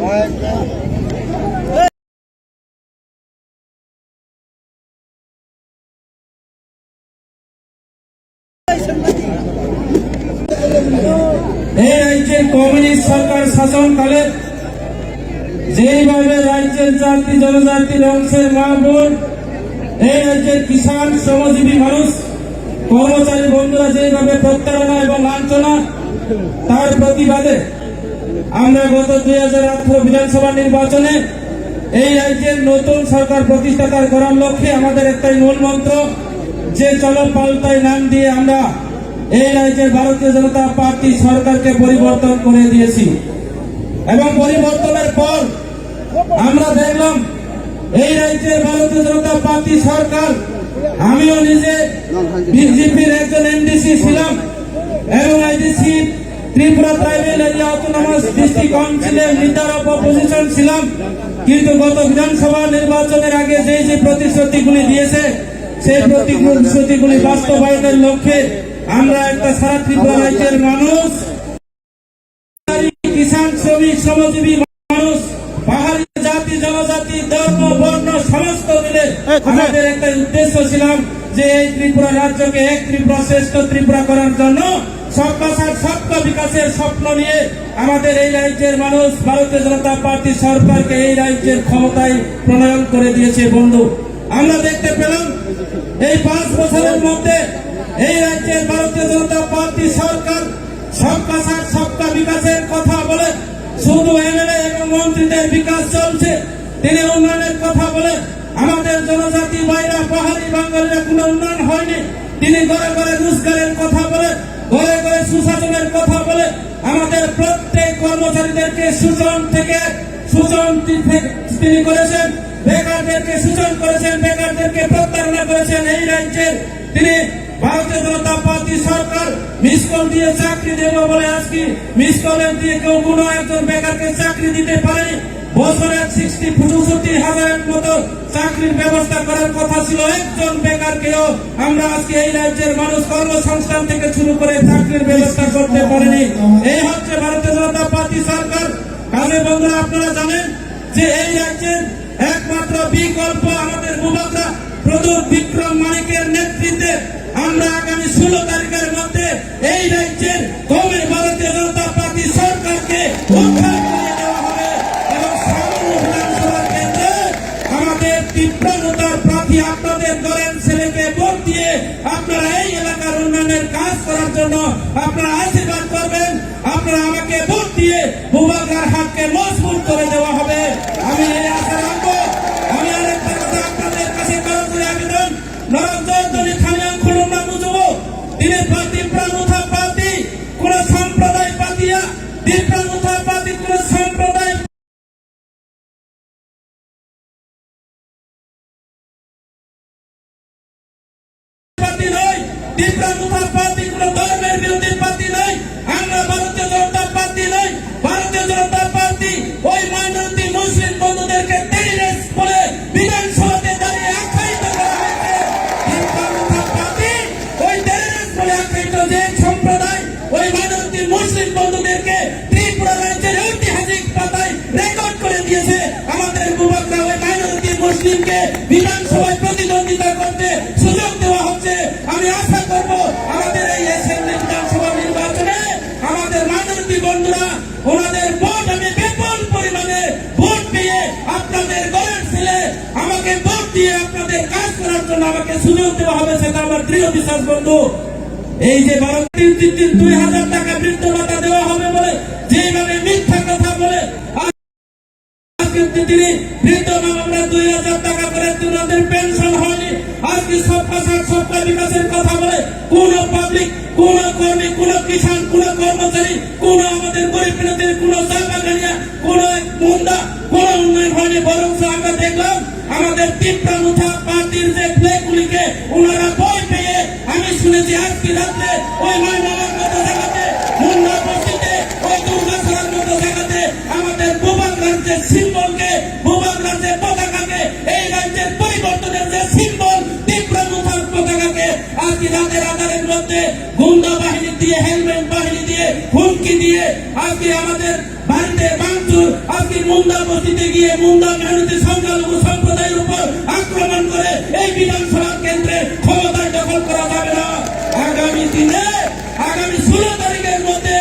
এই রাজ্যের কমিউনিস্ট সরকার শাসনকালে যেইভাবে রাজ্যের জাতি জনজাতির অংশের মা বোন, এই রাজ্যের কিষাণ শ্রমজীবী মানুষ, কর্মচারী বন্ধুরা যেভাবে প্রতারণা এবং লাঞ্ছনা, তার প্রতিবাদে আমরা গত 2018 বিধানসভা নির্বাচনে এই রাজ্যের নতুন সরকার প্রতিষ্ঠা করার লক্ষ্যে আমাদের একটাই মূল মন্ত্র, যে চলো পাল্টাই নাম দিয়ে আমরা এই রাজ্যের ভারতীয় জনতা পার্টি সরকারকে পরিবর্তন করে দিয়েছি। এবং পরিবর্তনের পর আমরা দেখলাম এই রাজ্যের ভারতীয় জনতা পার্টি সরকার, আমিও নিজে বিজেপির একজন এমডিসি ছিলাম এবং IDC Tripura tribal area autonomous district কাউন্সিলের লিডার অফ অপোজিশন ছিলাম। কিন্তু গত বিধানসভা নির্বাচনের আগে যে প্রতিশ্রুতিগুলি দিয়েছে, সেই প্রতিশ্রুতিগুলি বাস্তবায়নের লক্ষ্যে আমরা একটা সারা ত্রিপুরা রাজ্যের মানুষ, কিষাণ শ্রমিক শ্রমজীবী মানুষ, পাহাড়ি জাতি জনজাতি ধর্ম বর্ণ সমস্ত মিলে আমাদের একটা উদ্দেশ্য ছিলাম যে এই ত্রিপুরা রাজ্যকে এক ত্রিপুরা শ্রেষ্ঠ ত্রিপুরা করার জন্য সবকা সাথ সবকা বিকাশের স্বপ্ন নিয়ে আমাদের এই রাজ্যের মানুষ ভারতীয় জনতা পার্টি সরকারকে এই রাজ্যের ক্ষমতায় প্রণয়ন করে দিয়েছে। বন্ধু, আমরা দেখতে পেলাম এই 5 বছরের মধ্যে এই রাজ্যের ভারতীয় জনতা পার্টি সরকার সবকা সাথ সবকা বিকাশের কথা বলে শুধু এমএলএ এবং মন্ত্রীদের বিকাশ চলছে, তিনি উন্নয়নের কথা বলে আমাদের জনজাতি ভাইরা পাহাড়ি বাঙালিরা কোনো উন্নয়ন হয়নি। তিনি ঘরে ঘরে রোজগারের কথা বলে, ঘরে ঘরে সুশাসনের কথা বলে আমাদের প্রত্যেক কর্মচারীদেরকে শোষণ তিনি করেছেন, বেকারদেরকে শোষণ করেছেন, বেকারদেরকে প্রতারণা করেছেন। এই রাজ্যের তিনি ভারতীয় জনতা পার্টি সরকার মিস কল দিয়ে চাকরি দেব বলে আজকে মিস কলের দিয়ে কেউ কোনো একজন বেকারকে চাকরি দিতে পারেনি। বছরে 65,000 মতো চাকরির ব্যবস্থা করার কথা ছিল, একজন বেকারকেও আমরা আজকে এই রাজ্যের মানুষ কর্মসংস্থান থেকে শুরু করে চাকরির ব্যবস্থা করতে পারেনি। এই হচ্ছে ভারতীয় জনতা পার্টি সরকার। কাজে বন্ধুরা, আপনারা জানেন যে এই রাজ্যের একমাত্র বিকল্প আমাদের মুবারক প্রদূর বিক্রম মানিকের নেতৃত্বে আমরা আগামী 16 তারিখের মধ্যে এই রাজ্যের কমিউনিস্ট ভারতীয় জনতা পার্টি সরকারকে উদ্ধার করে দেওয়া হবে এবং সামান্য বিধানসভা কেন্দ্রে আমাদের তীব্রতার প্রার্থী আপনাদের ঘরের ছেলেকে ভোট দিয়ে আপনারা এই এলাকার উন্নয়নের কাজ করার জন্য আপনারা আশীর্বাদ করবেন। আপনারা আমাকে ভোট দিয়ে মুবারকের হাতকে মজবুত করে দেওয়া হবে, আমি এই আশা রাখবো। আমি আরেকটা কথা আপনাদের কাছে করে আবেদন, নরজনী থামিয়াং খুলুন না বুঝবো তিনি পার্টি প্রাণুথা পার্টি কোন সম্প্রদায় পাতিয়া দিন প্রাণুথা পার্টি কোন সম্প্রদায় পার্টি নয়, দিন প্রাণুথা পার্টি কোন ধর্মের বিরোধী পার্টি নয়। আমরা ভারতীয় জনতা পার্টি নয়, ভারতীয় জনতা পার্টি ওই মাইনরিটি মুসলিম বন্ধুদেরকে টেররিস্ট বলে বিধানসভাতে দাঁড়িয়ে আখ্যায়িত করা হয়েছে। দিন প্রাণুথা পার্টি ওই টেররিস্ট বলে আখ্যায়িত যে সম্প্রদায় ওই মাইনরিটি মুসলিম বন্ধুদেরকে ত্রিপুরা রাজ্যের ঐতিহাসিক পাতায় রেকর্ড করে দিয়েছে। আমাদের মুবারকরা ওই মাইনরিটি মুসলিমকে বিধানসভায় প্রতিদ্বন্দ্বিতা করতে সুযোগ দেওয়া হচ্ছে। আমি আশা করব আমাদের এই অ্যাসেম্বলি বিধানসভা নির্বাচনে আমাদের মাইনরিটি বন্ধুরা ওনাদের ভোট আমি বিপুল পরিমাণে ভোট পেয়ে আপনাদের ঘরের ছেলে আমাকে ভোট দিয়ে আপনাদের কাজ করার জন্য আমাকে সুযোগ দেওয়া হবে, সেটা আমার দৃঢ় বিশ্বাস। বন্ধু, এই যে 2,000 টাকা বৃদ্ধ ভাতা দেওয়া হবে বলে যেভাবে মিথ্যা কথা বলে তিনি বৃদ্ধ আমরা 2,000 টাকা করে ওনাদের পেনশন হয়নি, আজকে সবকা সাথ সবকা বিকাশের কথা বলে কোন পাবলিক, কোন কর্মী, কোন কিষাণ, কোন কর্মচারী, কোন আমাদের গরিব মিনাদের কোন জায়গা কোন মুন্ডা কোন উন্নয়ন হয়নি। বরং আমরা দেখলাম আমাদের তীব্রানুথা পার্টির যে ফ্ল্যাগগুলিকে ওনারা ভয় পেয়ে, আমি শুনেছি আজকে রাত্রে ওই মাইনামার মতো জায়গাতে, মুন্ডা বস্তিতে, ওই দুর্গাছড়ার মতো জায়গাতে আমাদের মুবারক রাজ্যের সিম্বলকে, মুবারক রাজ্যের পতাকাকে, এই রাজ্যের পরিবর্তনের যে সিম্বল তীব্রানুথার পতাকাকে আজকে রাতের আধারের মধ্যে গুন্ডা বাহিনী দিয়ে, হেলমেট বাহিনী দিয়ে, হুমকি দিয়ে আজকে আমাদের বাড়িতে ভাঙচুর, আজকে মুন্দা বস্তিতে গিয়ে মুন্দা মেহনতি সংখ্যালঘু সম্প্রদায়ের উপর আক্রমণ করে এই বিধানসভা কেন্দ্রে ক্ষমতা দখল করা যাবে না। আগামী দিনে আগামী 16 তারিখের মধ্যে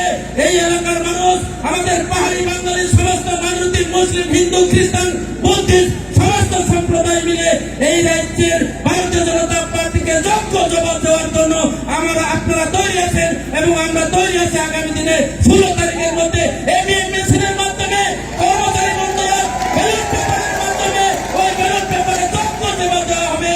এই এলাকার মানুষ, আমাদের পাহাড়ি বাঙালি সমস্ত মাইনরিটি, মুসলিম, হিন্দু, খ্রিস্টান, বুদ্ধিস্ট সমস্ত সম্প্রদায় মিলে এই রাজ্যের ভারতীয় জনতা পার্টিকে যোগ্য জবাব দেওয়ার জন্য আপনারা তৈরি আছেন এবং আমরা তৈরি আছি। আগামী দিনে 16 তারিখের মধ্যে এবিএম মেশিনের মাধ্যমে কর্মচারী বন্ধুরা ব্যালট পেপারের মাধ্যমে ওই ব্যালট পেপারে যোগ্য জবাব দেওয়া হবে।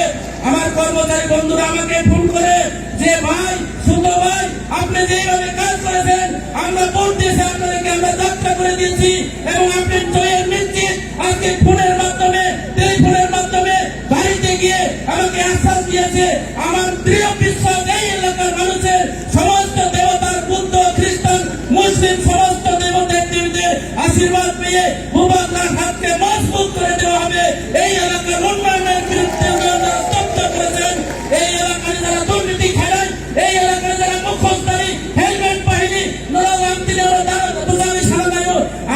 আমার কর্মচারী বন্ধুরা আমাকে ফোন করে যে ভাই, সুন্দর ভাই, আপনি যেভাবে কাজ করেছেন আমরা ভোট দিয়েছি, আপনাদেরকে আমরা যাত্রা করে দিয়েছি এবং আপনি জয়ের নিশ্চিত আজকে ফোনের মাধ্যমে, টেলিফোনের মাধ্যমে বাড়িতে গিয়ে আমাকে আশ্বাস দিয়েছে। আমার দৃঢ় বিশ্বাস এই এলাকার মানুষের সমস্ত দেবতার, বুদ্ধ, খ্রিস্টান, মুসলিম সমস্ত দেবতার দেবীদের আশীর্বাদ পেয়ে মুবারকার হাতকে মজবুত করে দেওয়া হবে। এই এলাকার উন্নয়নের বিরুদ্ধে যারা স্তব্ধ করেছেন, এই এলাকায় যারা দুর্নীতি খেলেন, এই এলাকায় যারা মুখোশধারী হেলমেট বাহিনী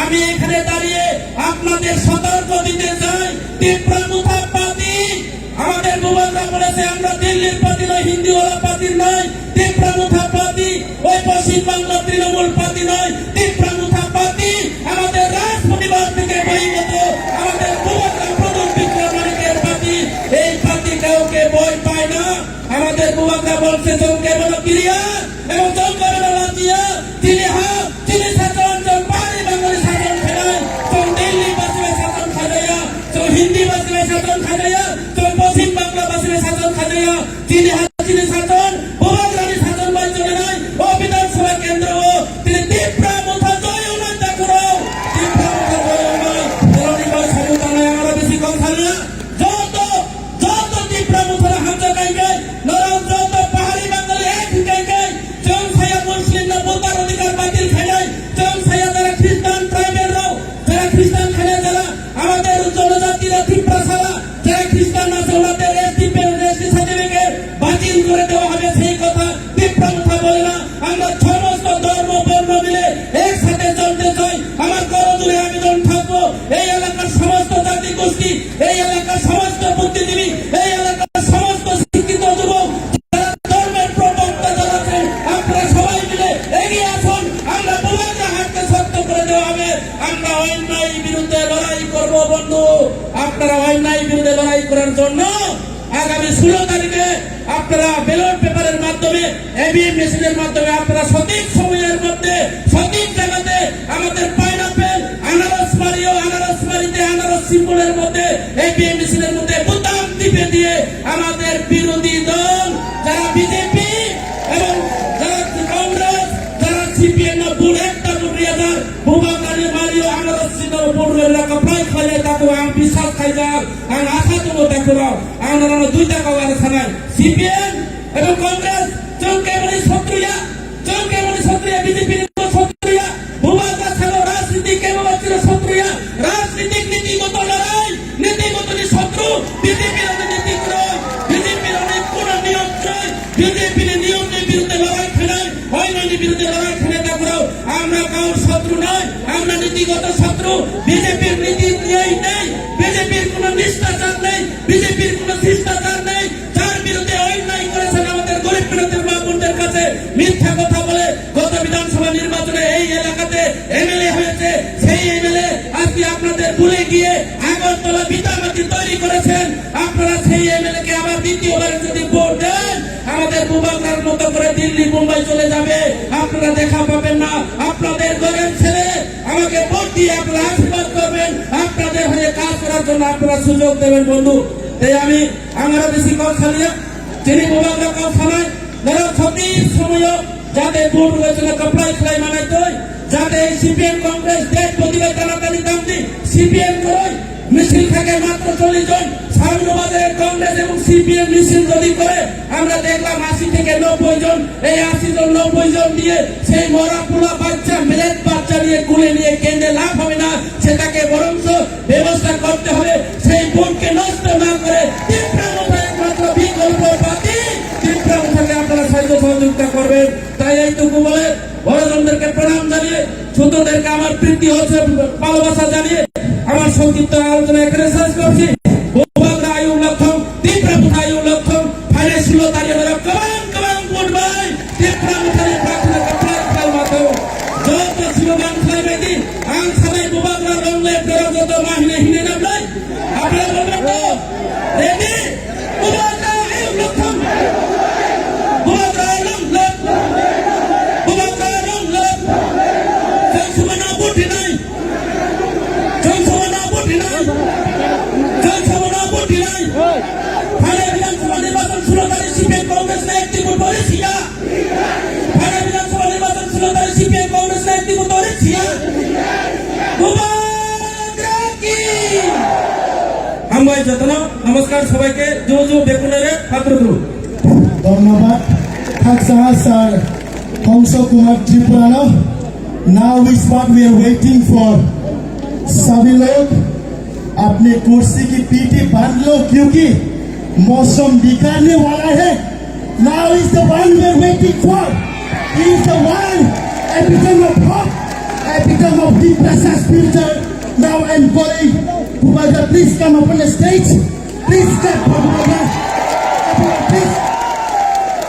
আমি এখানে দাঁড়িয়ে আপনাদের সতর্ক দিতে চাই। তীব্রা মুথাপাতি আমাদের মুবারকা বলেছে আমরা দিল্লির পার্টি নয়, হিন্দিওয়ালা পার্টি নয়। তীব্রা মুথাপাতি ওই পশ্চিম বাংলা তৃণমূল পার্টি নয়। তীব্রা মুথাপাতি আমাদের রাজপরিবার থেকে বহির্গত, আমাদের মুবারকা প্রদূর বিক্রমানিকের পার্টি। এই পার্টি কাউকে বই পায় না। আমাদের মুবারকা বলছে চমকে বলো ক্রিয়া এবং চমকে বলো লাজিয়া, তিনি তিনি শাসন, চল পাহাড়ি বাঙালি শাসন খেলায়, চল দিল্লি বাসীর শাসন খাজাইয়া, চল হিন্দি বাসীর শাসন খাজাইয়া, চল পশ্চিম বাংলা বাসীর শাসন খাজাইয়া, তিনি তিনি শাসন মুবারকানি শাসন বাই চলে নাই। ও বিধানসভা কেন্দ্র তিনি তীব্রা মুথা জয় উন্নয়ন করো, তীব্রা মুথা জয় উন্নয়ন তেরোটি বয় স্বাধীনতা নয়। আমরা বেশি কথা না, যত যত তীব্রা মুথারা হামজা গাইবে নরম, যত পাহাড়ি বাঙালি এক গাইবে, চল ছায়া মুসলিম না বোতার অধিকার বাতিল খেলায়, চল ছায়া যারা খ্রিস্টান ট্রাইবেলরাও, যারা খ্রিস্টান খেলে, যারা আমাদের জনজাতিরা তীব্রা সালা, যারা খ্রিস্টান আছে ওনাদের এসটি সার্টিফিকেট বাতিল করে দেওয়া হবে। সেই কথা তীব্রা মুথা বলে না। আমরা সমস্ত ধর্ম বর্ণ মিলে একসাথে চলতে চাই। আমার করজোড়ে আবেদন থাকবো, এই এলাকার সমস্ত জাতি গোষ্ঠী, এই এলাকার সমস্ত বুদ্ধিজীবী, এই এলাকার সমস্ত শিক্ষিত যুবক, যারা ধর্মের প্রবক্তা যারা আছেন, আপনারা সবাই মিলে এগিয়ে আসুন। আমরা মুবারকা হাতকে শক্ত করে দেওয়া হবে। আমরা অন্যায় বিরুদ্ধে লড়াই করব বন্ধু। আপনারা অন্যায় বিরুদ্ধে লড়াই করার জন্য আগামী 16 তারিখে আপনারা ব্যালট পেপারের মাধ্যমে, এবিএম মেশিনের মাধ্যমে আপনারা সঠিক সময়ের মধ্যে সঠিক জায়গাতে আমাদের পাইনাপেল আনারসবাড়ি ও আনারসবাড়িতে আনারস সিম্বলের মধ্যে এবিএম মেশিনের মধ্যে বোতাম টিপে দিয়ে আমাদের বিরোধী দল যারা বিজেপি এবং যারা কংগ্রেস, যারা সিপিএম বুড় একটা বুড়িয়াদার মুবারকানি মারিও আনারস সিম্বল বুড় এলাকা প্রায় খাইলে তাকে আমি বিশ্বাস খাই যাও আর আশা তো দেখো আমরা দুইটা কাবার ছাড়াই সিপিএম এবং কংগ্রেস চৌকে বলি শত্রুয়া, চৌকে বলি শত্রুয়া, বিজেপির শত্রুয়া, মুবারকা ছাড়ো রাজনীতি কেবল ছিল শত্রুয়া, রাজনীতিক নীতিগত লড়াই, নীতিগত শত্রু, বিজেপির নীতি করো, বিজেপির অনেক কোন নিয়ম নয়, বিজেপির নিয়মের বিরুদ্ধে লড়াই খেলায়, অন্যান্য বিরুদ্ধে লড়াই খেলে দেখো আমরা কারোর শত্রু নয়, আমরা নীতিগত শত্রু। বিজেপির নীতি নিয়েই নেই, বিজেপির কোন নিষ্ঠাচার নেই, বিজেপির কোন শিষ্টাচার নেই। যার বিরুদ্ধে অন্যায় করেছেন আমাদের গরিব বিরোধীর মা বোনদের কাছে মিথ্যা কথা বলে গত বিধানসভা নির্বাচনে এই এলাকাতে এমএলএ হয়েছে, সেই এমএলএ আজকে আপনাদের ভুলে গিয়ে আগরতলা ভিটামাটি তৈরি করেছেন। আপনারা সেই এমএলএ কে আবার দ্বিতীয়বার যদি ভোট দেন, আমাদের মুবারকার মতো করে দিল্লি মুম্বাই চলে যাবে, আপনারা দেখা পাবেন না। আপনাদের ঘরের ছেলে আমাকে ভোট দিয়ে আপনারা আশীর্বাদ করবেন, আপনাদের হয়ে কাজ করার জন্য আপনারা সুযোগ দেবেন বন্ধু। তাই আমরা বেশি কথা নিয়ে যিনি মুবারকা কথা নয়, যারা সঠিক সময় যাতে ভোট হয়েছিল কপড়াই খেলাই মানাইতে হয়, যাতে এই সিপিএম কংগ্রেস দেশ প্রতিবাদ টানাটানি দাম দিই, সিপিএম করে মিছিল থাকে মাত্র 40 জন, সামনাবাদের কংগ্রেস এবং সিপিএম মিছিল যদি করে আমরা দেখলাম 80 থেকে 90 জন, এই 80 জন 90 জন দিয়ে সেই মরা পোলা বাচ্চা মিলেট বাচ্চা নিয়ে কুলে নিয়ে কেন্দ্রে লাভ হবে না, সেটাকে বরঞ্চ ব্যবস্থা করতে হবে। সেই ভোটকে নষ্ট না করে তীব্রা মুথায় একমাত্র বিকল্প পার্টি, তীব্রা মুথাকে আপনারা সাহায্য সহযোগিতা করবেন। তাই এইটুকু বলে বড়জনদেরকে প্রণাম জানিয়ে, ছোটদেরকে আমার প্রীতি হচ্ছে ভালোবাসা জানিয়ে সংক্ষিপ্ত আলোচনা এখানে শেষ করছি। ভূভাগরা আয়ু লক্ষণ তীব্র আয়ু লক্ষণ ফাইলে ছিল তারিখ কবাং বুটবাই তীব্র মুথারি প্রার্থনা কপ্লার খাল মাথো যত শিববান খাইবেদি আং সবাই ভূভাগরা রংলে প্রয়োজত মাহিনে হিনে নাবলাই আপনারা বলবেন তো রেডি ভূভাগরা আয়ু লক্ষণ ভূভাগরা লক্ষণ ভূভাগরা লক্ষণ জনসভা বুটি নাই জনসভা বুটি নাই জনসভা বুটি নাই ফাইলে বিধানসভা নির্বাচন ছিল তারিখ সিপিএম কংগ্রেস না একটি ভোট বলেছিয়া ফাইলে বিধানসভা নির্বাচন ছিল তারিখ সিপিএম কংগ্রেস না একটি ভোট বলেছিয়া ভূভাগরা কি আমবাই যতন নমস্কার সবাইকে জো বেকুনারে পাত্র করুন ধন্যবাদ থাকসাহা স্যার হংস कुमार त्रिपुरानो now is what we are waiting for सभी लोग अपने कुर्सी की पीठी बांध लो क्योंकि मौसम बिगड़ने वाला है now is the one we are waiting for he is the one epitome of hope epitome of deep precious future now I'm calling Bhubagar please come up on the stage please step for Bhubagar please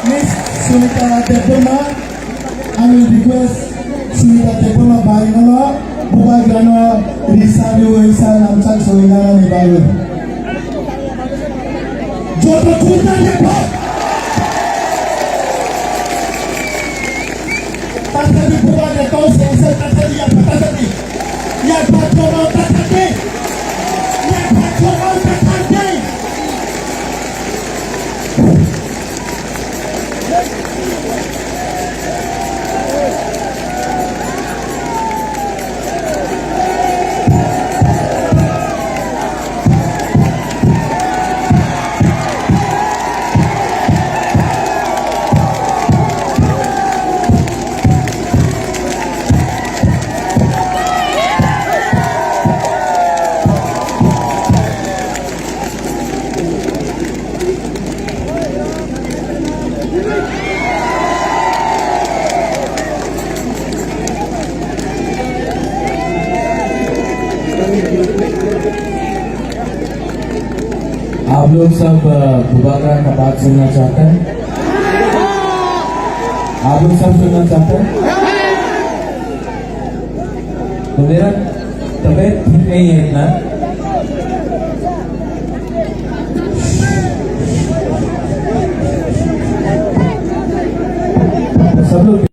Miss Sunita Debona, I will request Sunita Debona Baginono, Bhubagrano, Risario, Isa, Namsak, Soinana, Nibalu. Jodo Kuta Depo! Tatadi Bhubagra, Kausa, Isa, Tatadi, Tatadi. Yak Patrono, Tatadi. Yak Patrono, Tatadi. आप लोग सब भूभागरा का बात सुनना चाहते हैं? आप लोग सब सुनना चाहते हैं? तो मेरा तबीयत ठीक नहीं है इतना तो सब लोग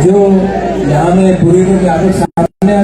जो यहाँ में पूरी के आगे सामने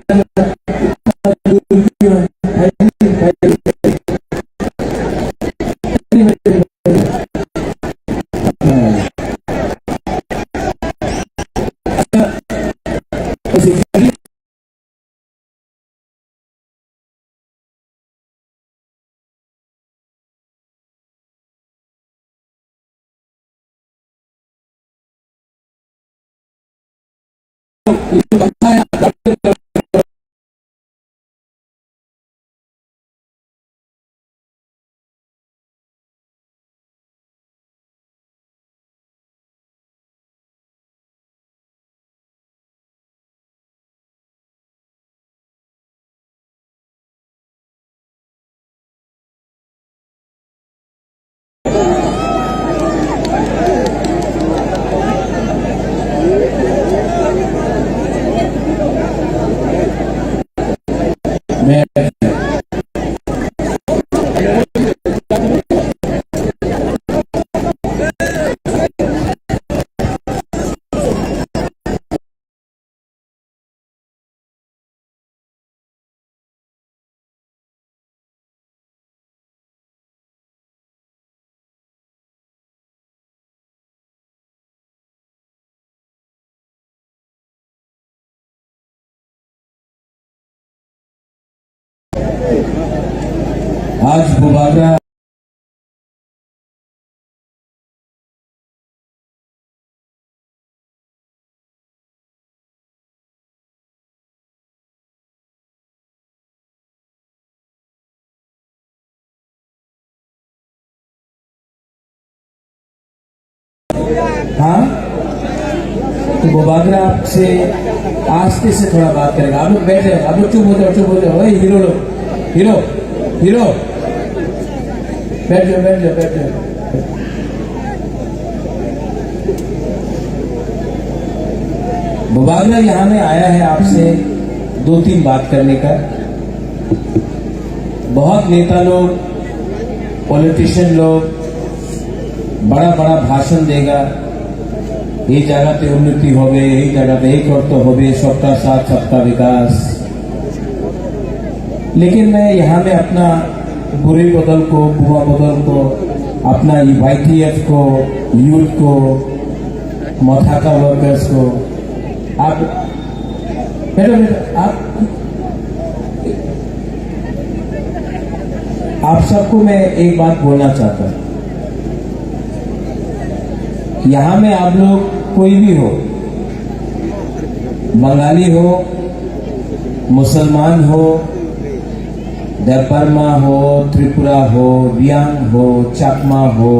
मैं आज भूभागरा हाँ, तो बुबागरा आपसे आस्ते से थोड़ा बात करेगा। आप लोग बैठे, आप लोग चुप हो जाओ, चुप हो जाओ। हीरो लोग, हीरो हीरो, बैठ जाओ, बैठ जाओ, बैठ जाओ। बुबागरा यहाँ में आया है आपसे 2-3 बात करने का। बहुत नेता लोग, पॉलिटिशियन लोग बड़ा बड़ा भाषण देगा, ये जगह पे उन्नति हो गई, यही जगह पे एक और तो हो गई, सबका साथ सबका विकास। लेकिन मैं यहाँ में अपना बुरे बदल को, बुआ बदल को, अपना YTF को, यूथ को, मथाका वर्कर्स को, आप मैडम आप सबको मैं एक बात बोलना चाहता हूं। यहां में आप लोग कोई भी हो, बंगाली हो, मुसलमान हो, देवबर्मा हो, त्रिपुरा हो, रियांग हो, चाकमा हो,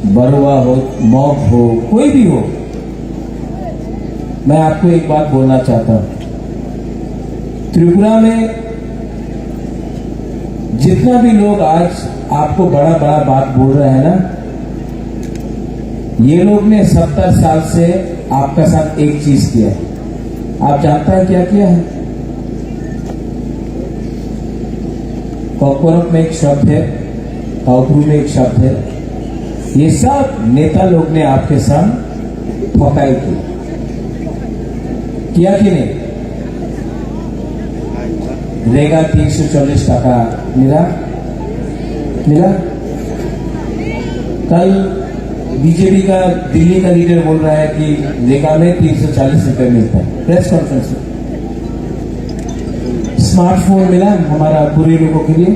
बरुआ हो, मॉग हो, कोई भी हो, मैं आपको एक बात बोलना चाहता हूं। त्रिपुरा में जितना भी लोग आज आपको बड़ा बड़ा बात बोल रहे हैं ना, ये लोग ने 70 साल से आपका साथ एक चीज किया है। आप जानता है क्या किया है? कॉकवरक में एक शब्द है, काउपरू में एक शब्द है। ये सब नेता लोग ने आपके साथ ठकाई की, किया कि नहीं? रेगा 340 टका मिला, मिला। कल बीजेपी का दिल्ली का लीडर बोल रहा है कि रेगा में 340 रुपए मिलता है, प्रेस कॉन्फ्रेंस में। स्मार्टफोन मिला हमारा बुरे लोगों के लिए,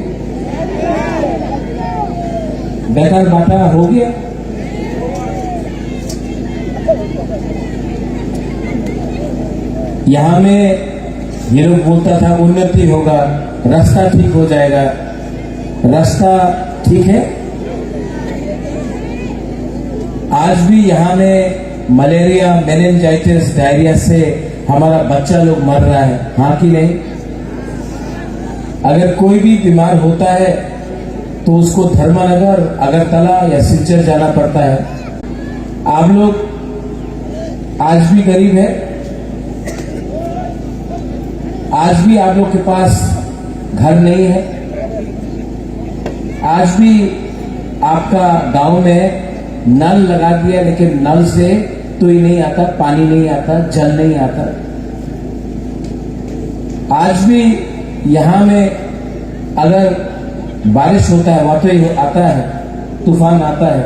बेकार बाटा हो गया। यहां में ये लोग बोलता था उन्नति होगा, रास्ता ठीक हो जाएगा। रास्ता ठीक है? आज भी यहां में मलेरिया, मेनिंजाइटिस, डायरिया से हमारा बच्चा लोग मर रहा है, हाँ कि नहीं? अगर कोई भी बीमार होता है तो उसको धर्मनगर, अगरतला या सिलचर जाना पड़ता है। आप लोग आज भी गरीब है, आज भी आप लोग के पास घर नहीं है, आज भी आपका गांव में नल लगा दिया, लेकिन नल से तो ही नहीं आता, पानी नहीं आता, जल नहीं आता। आज भी यहां में अगर बारिश होता है, वाकई आता है, तूफान आता है,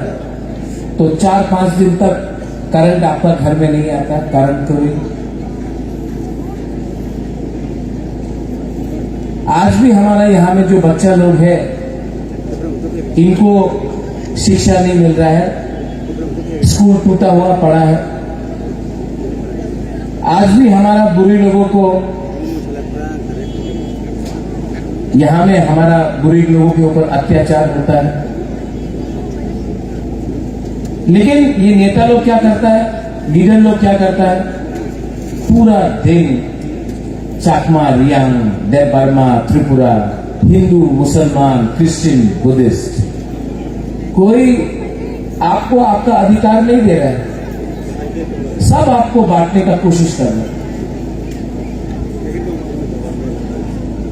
तो 4-5 दिन तक करंट आपका घर में नहीं आता, करंट तो नहीं। आज भी हमारा यहां में जो बच्चा लोग है, इनको शिक्षा नहीं मिल रहा है, स्कूल टूटा हुआ पड़ा है। आज भी हमारा बुरे लोगों को यहां में हमारा बुरे लोगों के ऊपर अत्याचार होता है। लेकिन ये नेता लोग क्या करता है, लीडर लोग क्या करता है, पूरा दिन चाकमा, रियांग, देवबर्मा, त्रिपुरा, हिंदू, मुसलमान, क्रिश्चियन, बुद्धिस्ट, कोई आपको आपका अधिकार नहीं दे रहा है, सब आपको बांटने का कोशिश कर रहे हैं।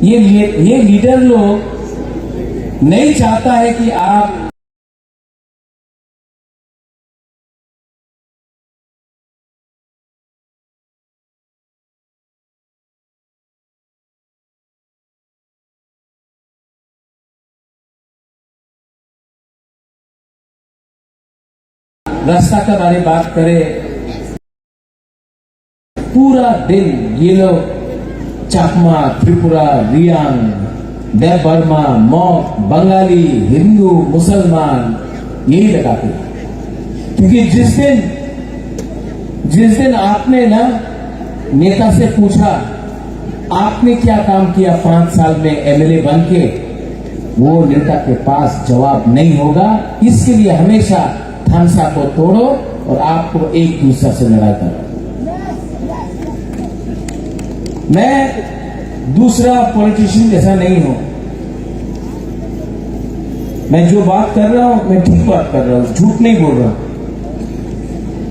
ये लीडर लोग नहीं चाहता है कि आप रास्ता के बारे में बात करें। पूरा दिन ये लोग चाकमा, त्रिपुरा, रियांग, देवबर्मा, मॉग, बंगाली, हिंदू, मुसलमान यही लगाते हैं। क्योंकि जिस दिन आपने ना नेता से पूछा आपने क्या काम किया 5 साल में एमएलए बन के, वो नेता के पास जवाब नहीं होगा। इसके लिए हमेशा थानसा को तोड़ो और आपको एक दूसरा से लड़ाई कर रहा हूं। मैं दूसरा पॉलिटिशियन जैसा नहीं हूं। मैं जो बात कर रहा हूं मैं ठीक बात कर रहा हूं, झूठ नहीं बोल रहा हूं।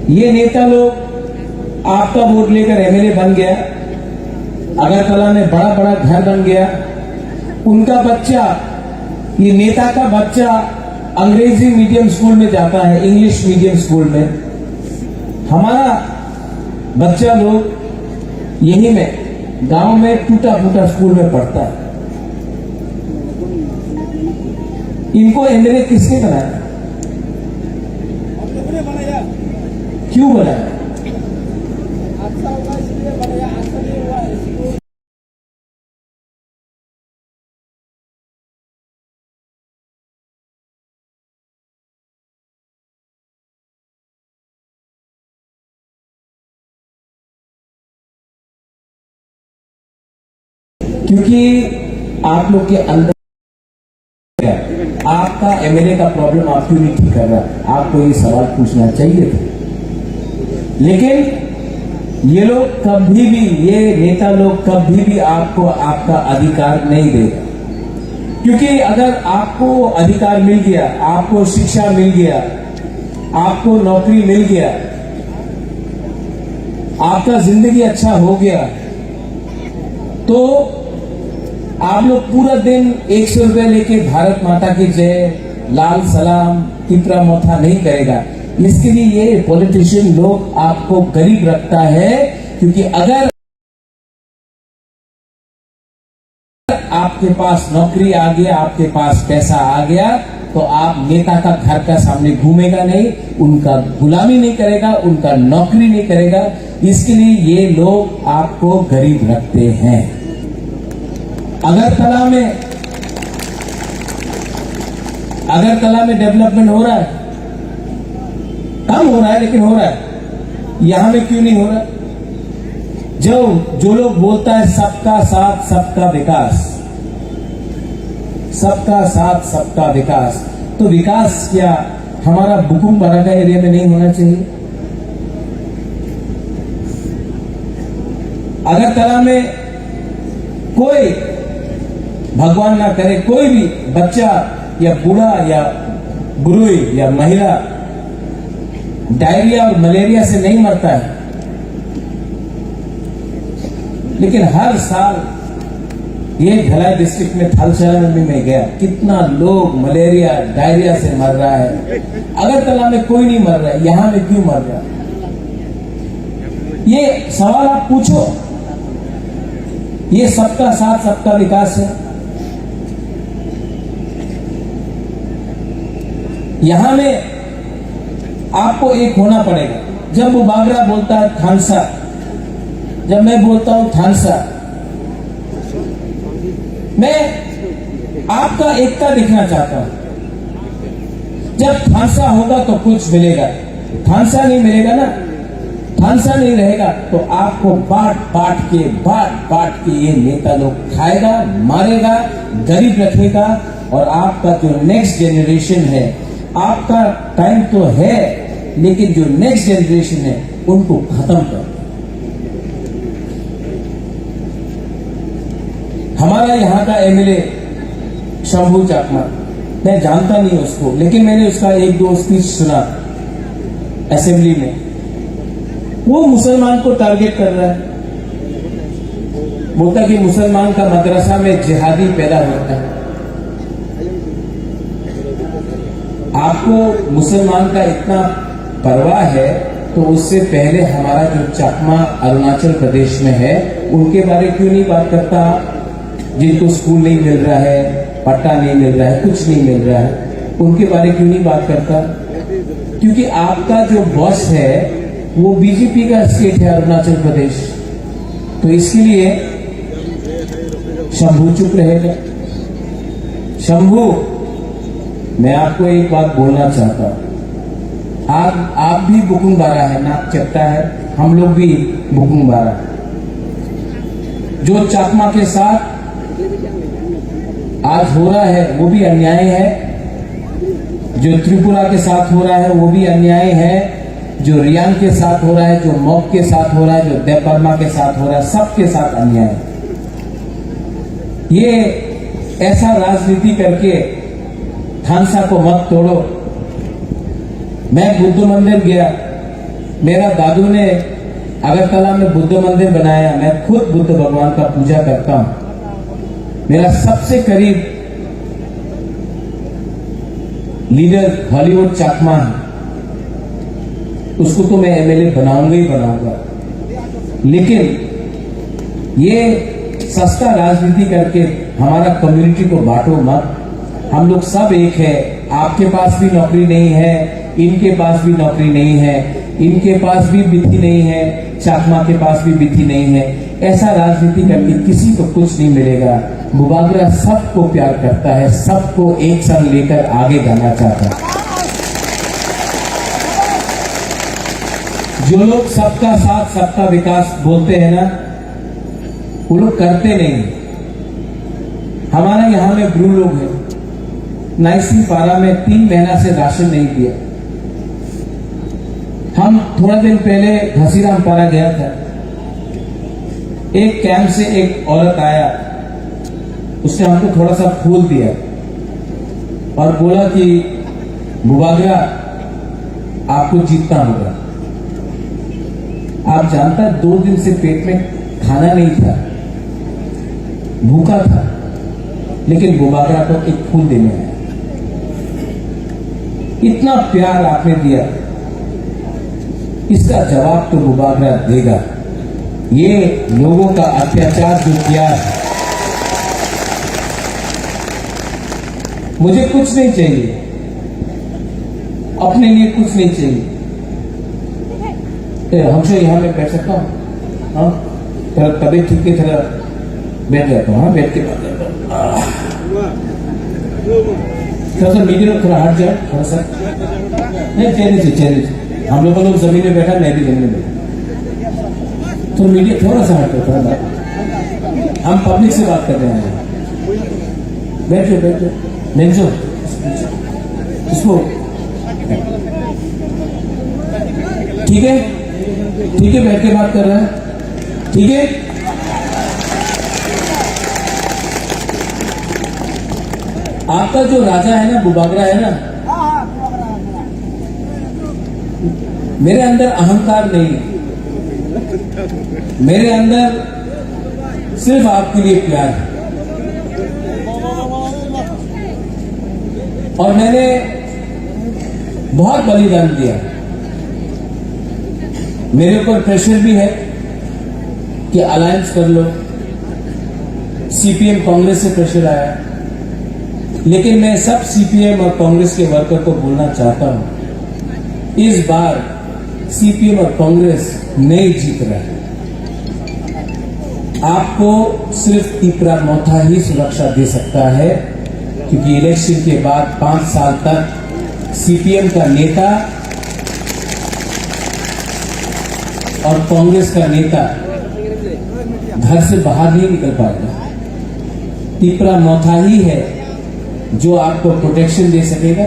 ये नेता लोग आपका वोट लेकर एमएलए बन गया, अगरतला में बड़ा बड़ा घर बन गया, उनका बच्चा, ये नेता का बच्चा अंग्रेजी मीडियम स्कूल में जाता है, इंग्लिश मीडियम स्कूल में। हमारा बच्चा लोग यहीं में गांव में टूटा फूटा स्कूल में पढ़ता है। इनको एमएलए किसने बनाया? क्यों बनाया? क्योंकि आप लोग के अंदर आपका एमएलए का प्रॉब्लम आप क्यों नहीं ठीक कर रहा? आपको ये सवाल पूछना चाहिए था। लेकिन ये लोग कभी भी, ये नेता लोग कभी भी आपको आपका अधिकार नहीं देगा। क्योंकि अगर आपको अधिकार मिल गया, आपको शिक्षा मिल गया, आपको नौकरी मिल गया, आपका जिंदगी अच्छा हो गया, तो आप लोग पूरा दिन 100 रुपए लेके भारत माता की जय, लाल सलाम, तिपरा मोथा नहीं करेगा। इसके लिए ये पॉलिटिशियन लोग आपको गरीब रखता है। क्योंकि अगर आपके पास नौकरी आ गया, आपके पास पैसा आ गया, तो आप नेता का घर का सामने घूमेगा नहीं, उनका गुलामी नहीं करेगा, उनका नौकरी नहीं करेगा। इसके लिए ये लोग आपको गरीब रखते हैं। अगरतला में डेवलपमेंट हो रहा है, कम हो रहा है लेकिन हो रहा है। यहां में क्यों नहीं हो रहा? जो लोग बोलता है सबका साथ सबका विकास, सबका साथ सबका विकास, तो विकास क्या हमारा बुकुम बाराका एरिया में नहीं होना चाहिए? अगरतला में कोई, भगवान ना करे, कोई भी बच्चा या बूढ़ा या बुढ़ी या महिला डायरिया और मलेरिया से नहीं मरता है। लेकिन हर साल ये भिलाई डिस्ट्रिक्ट में थलसेना में गया, कितना लोग मलेरिया डायरिया से मर रहा है। अगरतला में कोई नहीं मर रहा है, यहां में क्यों मर रहा है? ये सवाल आप पूछो। ये सबका साथ सबका विकास है। यहां में आपको एक होना पड़ेगा। जब वो बागरा बोलता है थानसा, जब मैं बोलता हूं थानसा, मैं आपका एकता दिखना चाहता हूं। जब थानसा होगा तो कुछ मिलेगा, थानसा नहीं मिलेगा ना, थानसा नहीं रहेगा तो आपको बांट बांट के ये नेता लोग खाएगा, मारेगा, गरीब रखेगा। और आपका जो नेक्स्ट जनरेशन है, आपका टाइम तो है, लेकिन जो नेक्स्ट जनरेशन है उनको खत्म कर। हमारा यहां का एमएलए शंभू चाकमा, मैं जानता नहीं उसको, लेकिन मैंने उसका एक दो स्पीच सुना असेंबली में। वो मुसलमान को टारगेट कर रहा है, बोलता कि मुसलमान का मदरसा में जिहादी पैदा होता है। आपको मुसलमान का इतना परवाह है तो उससे पहले हमारा जो चकमा अरुणाचल प्रदेश में है उनके बारे क्यों नहीं बात करता? जिनको स्कूल नहीं मिल रहा है, पट्टा नहीं मिल रहा है, कुछ नहीं मिल रहा है, उनके बारे क्यों नहीं बात करता? क्योंकि आपका जो बॉस है वो बीजेपी का स्टेट है अरुणाचल प्रदेश, तो इसके लिए शंभू चुप रहेगा। शंभू, मैं आपको एक बात बोलना चाहता हूं, आप भी बुकुंग बारा है, नाक चट्टा है, हम लोग भी बुकुंग बारा है। जो चाकमा के साथ आज हो रहा है वो भी अन्याय है, जो त्रिपुरा के साथ हो रहा है वो भी अन्याय है, जो रियांग के साथ हो रहा है, जो मॉक के साथ हो रहा है, जो देव बर्मा के साथ हो रहा है, सबके साथ अन्याय है। ये ऐसा राजनीति करके थानसा को मत तोड़ो। मैं बुद्ध मंदिर गया, मेरा दादू ने अगरतला में बुद्ध मंदिर बनाया। मैं खुद बुद्ध भगवान का पूजा करता हूं। मेरा सबसे करीब लीडर हॉलीवुड चाकमा है, उसको तो मैं एमएलए बनाऊंगा ही बनाऊंगा। लेकिन ये सस्ता राजनीति करके हमारा कम्युनिटी को बांटो मत। हम लोग सब एक है। आपके पास भी नौकरी नहीं है, इनके पास भी नौकरी नहीं है, इनके पास भी बिथी नहीं है, चाकमा के पास भी बिथी नहीं है। ऐसा राजनीति करके किसी को कुछ नहीं मिलेगा। बुबागरा सबको प्यार करता है, सबको एक संग लेकर आगे जाना चाहता है। जो लोग सबका साथ सबका विकास बोलते हैं ना, वो लोग करते नहीं। हमारा यहां में ब्रू लोग हैं, नाइसी पारा में 3 महीना से राशन नहीं दिया। हम थोड़ा दिन पहले घसीराम पारा गया था, एक कैंप से एक औरत आया, उसने हमको थोड़ा सा फूल दिया और बोला कि बुबागरा आपको जीतना होगा। आप जानता, 2 दिन से पेट में खाना नहीं था, भूखा था, लेकिन बुबागरा को एक फूल देने आया। इतना प्यार आपने दिया, इसका जवाब तो बुबागरा देगा। ये लोगों का अत्याचार जो किया है, मुझे कुछ नहीं चाहिए, अपने लिए कुछ नहीं चाहिए। हमसे यहां में बैठ सकता हूं? हाँ, थोड़ा तबीयत ठीक की तरह बैठ जाता हूँ। हाँ, बैठ के बात करता हूँ। थोड़ा सा मीडिया थोड़ा हट जाए, थोड़ा सा नहीं, चेहरे से हम लोगों लोग जमीन में बैठा, मैं भी जमीन में बैठा, तो मीडिया थोड़ा सा हटो, थोड़ा बात, हम पब्लिक से बात कर रहे हैं। बैठो मेंजो इसको, ठीक है, बैठ के बात कर रहे हैं, ठीक है। आपका जो राजा है ना, बुबागरा है ना, मेरे अंदर अहंकार नहीं है, मेरे अंदर सिर्फ आपके लिए प्यार है। और मैंने बहुत बलिदान दिया। मेरे ऊपर प्रेशर भी है कि अलायंस कर लो, सीपीएम कांग्रेस से प्रेशर आया, लेकिन मैं सब सीपीएम और कांग्रेस के वर्कर को बोलना चाहता हूं, इस बार सीपीएम और कांग्रेस नहीं जीत रहा है। आपको सिर्फ तिपरा मोथा ही सुरक्षा दे सकता है, क्योंकि इलेक्शन के बाद 5 साल तक सीपीएम का नेता और कांग्रेस का नेता घर से बाहर नहीं निकल पाएगा। तिपरा मोथा ही है जो आपको प्रोटेक्शन दे सकेगा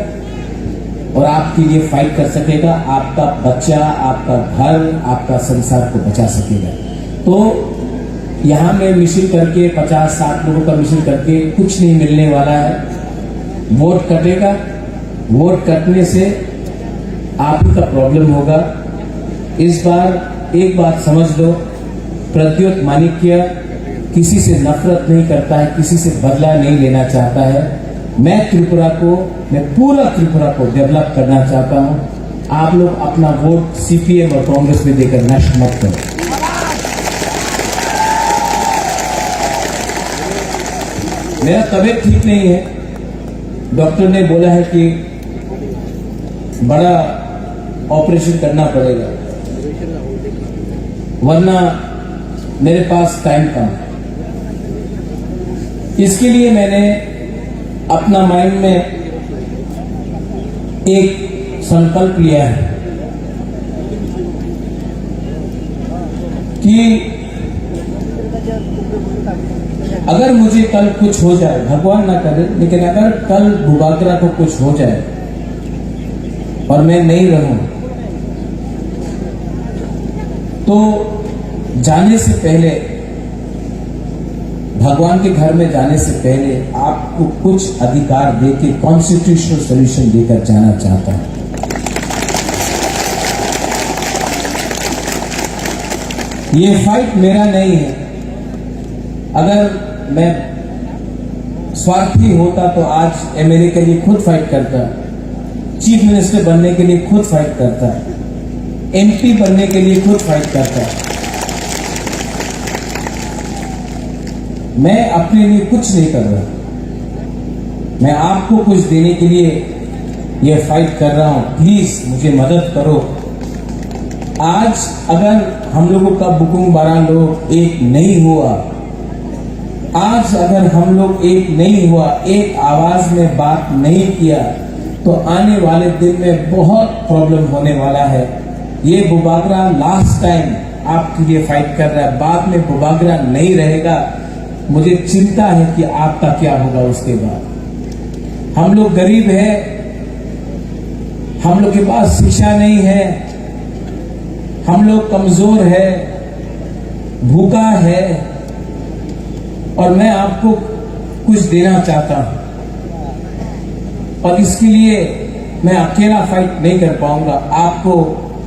और आपके लिए फाइट कर सकेगा, आपका बच्चा, आपका घर, आपका संसार को बचा सकेगा। तो यहां में मिशन करके 50-60 लोगों का मिशन करके कुछ नहीं मिलने वाला है। वोट कटेगा, वोट कटने से आप ही का प्रॉब्लम होगा। इस बार एक बात समझ लो, प्रद्योत माणिक्य किसी से नफरत नहीं करता है, किसी से बदला नहीं लेना चाहता है। मैं पूरा त्रिपुरा को डेवलप करना चाहता हूं। आप लोग अपना वोट सीपीएम और कांग्रेस में देकर नष्ट मत करो। मेरा तबीयत ठीक नहीं है, डॉक्टर ने बोला है कि बड़ा ऑपरेशन करना पड़ेगा, वरना मेरे पास टाइम कम है। इसके लिए मैंने अपना माइंड में एक संकल्प लिया है कि अगर मुझे कल कुछ हो जाए, भगवान ना करे, लेकिन अगर कल बुबागरा को कुछ हो जाए और मैं नहीं रहूं, तो जाने से पहले, भगवान के घर में जाने से पहले आपको कुछ अधिकार देके कॉन्स्टिट्यूशनल सोल्यूशन देकर जाना चाहता हूं। ये फाइट मेरा नहीं है। अगर मैं स्वार्थी होता तो आज एमएलए के लिए खुद फाइट करता, चीफ मिनिस्टर बनने के लिए खुद फाइट करता, एमपी बनने के लिए खुद फाइट करता। मैं अपने लिए कुछ नहीं कर रहा, मैं आपको कुछ देने के लिए यह फाइट कर रहा हूं। प्लीज मुझे मदद करो। आज अगर हम लोगों का बुकुंग बारा लोग एक नहीं हुआ, आज अगर हम लोग एक नहीं हुआ, एक आवाज में बात नहीं किया, तो आने वाले दिन में बहुत प्रॉब्लम होने वाला है। ये बुबागरा लास्ट टाइम आपके लिए फाइट कर रहा है, बाद में बुबागरा नहीं रहेगा। मुझे चिंता है कि आपका क्या होगा उसके बाद। हम लोग गरीब हैं, हम लोग के पास शिक्षा नहीं है, हम लोग कमजोर है, भूखा है, और मैं आपको कुछ देना चाहता हूं, और इसके लिए मैं अकेला फाइट नहीं कर पाऊंगा, आपको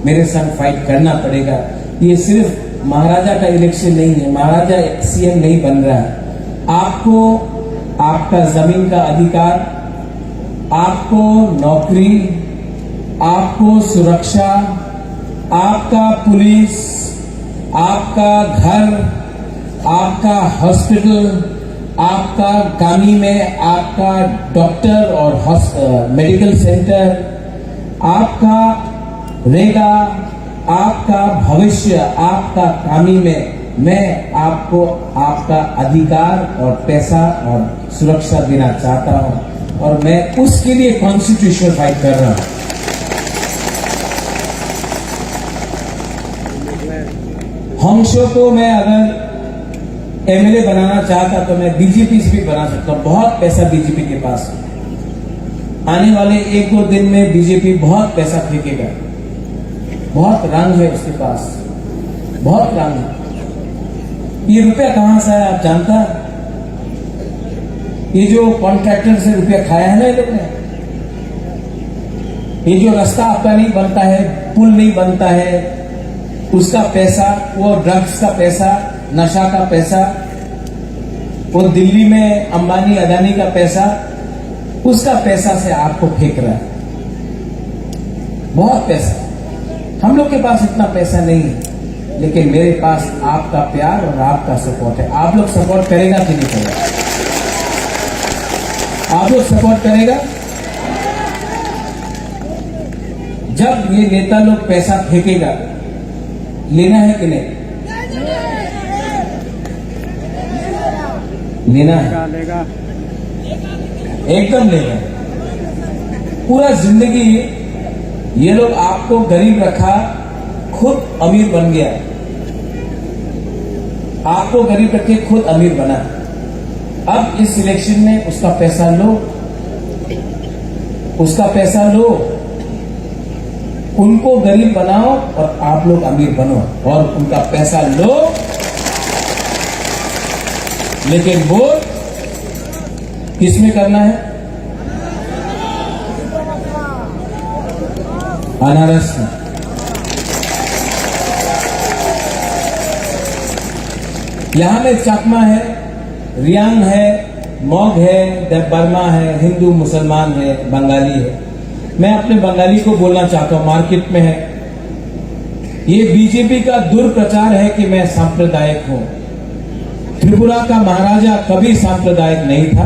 मेरे संग फाइट करना पड़ेगा। ये सिर्फ महाराजा का इलेक्शन नहीं है, महाराजा सीएम नहीं बन रहा है। आपको आपका जमीन का अधिकार, आपको नौकरी, आपको सुरक्षा, आपका पुलिस, आपका घर, आपका हॉस्पिटल, आपका गामी में आपका डॉक्टर और मेडिकल सेंटर, आपका रेगा, आपका भविष्य, आपका कामी में मैं आपको आपका अधिकार और पैसा और सुरक्षा देना चाहता हूं, और मैं उसके लिए कॉन्स्टिट्यूशनल फाइट कर रहा हूं। हंसों को मैं अगर एमएलए बनाना चाहता तो मैं बीजेपी से भी बना सकता हूं। बहुत पैसा बीजेपी के पास है। आने वाले 1-2 दिन में बीजेपी बहुत पैसा फेंकेगा, बहुत रंग है उसके पास, बहुत रंग है। ये रुपया कहां से आया आप जानता? ये जो कॉन्ट्रैक्टर से रुपया खाया है ना ये लोग ने, ये जो रास्ता आपका नहीं बनता है, पुल नहीं बनता है, उसका पैसा, वो ड्रग्स का पैसा, नशा का पैसा, वो दिल्ली में अंबानी अदानी का पैसा, उसका पैसा से आपको फेंक रहा है। बहुत पैसा। हम लोग के पास इतना पैसा नहीं है, लेकिन मेरे पास आपका प्यार और आपका सपोर्ट है। आप लोग सपोर्ट करेगा कि नहीं करेगा? आप लोग सपोर्ट करेगा? जब ये नेता लोग पैसा फेंकेगा, लेना है कि नहीं? लेना है, एकदम लेना। पूरा जिंदगी ये लोग आपको गरीब रखा, खुद अमीर बन गया। आपको गरीब रखे, खुद अमीर बना। अब इस इलेक्शन में उसका पैसा लो, उसका पैसा लो, उनको गरीब बनाओ और आप लोग अमीर बनो, और उनका पैसा लो, लेकिन वोट किसमें करना है? अनारस में। यहां में चकमा है, रियांग है, मॉग है, देवबर्मा है, हिंदू मुसलमान है, बंगाली है। मैं अपने बंगाली को बोलना चाहता हूं, मार्केट में है। ये बीजेपी का दुर्प्रचार है कि मैं सांप्रदायिक हूं। त्रिपुरा का महाराजा कभी सांप्रदायिक नहीं था।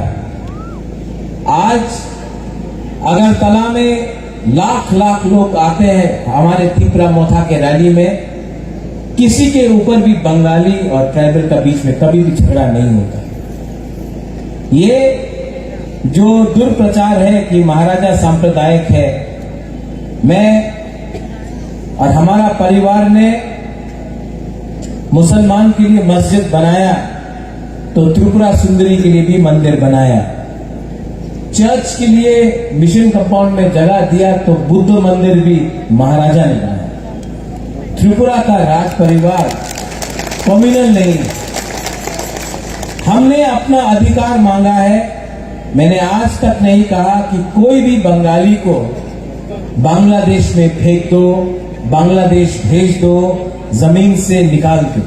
आज अगरतला में लाख लाख लोग आते हैं हमारे त्रिपुरा मोथा के रैली में, किसी के ऊपर भी बंगाली और ट्राइबल का बीच में कभी भी झगड़ा नहीं होता। ये जो दुर्प्रचार है कि महाराजा सांप्रदायिक है, मैं और हमारा परिवार ने मुसलमान के लिए मस्जिद बनाया तो त्रिपुरा सुंदरी के लिए भी मंदिर बनाया। चर्च के लिए मिशन कंपाउंड में जगह दिया तो बुद्ध मंदिर भी महाराजा ने बनाया। त्रिपुरा का राज परिवार कम्युनल नहीं है। हमने अपना अधिकार मांगा है। मैंने आज तक नहीं कहा कि कोई भी बंगाली को बांग्लादेश में फेंक दो, बांग्लादेश भेज दो, जमीन से निकाल दो।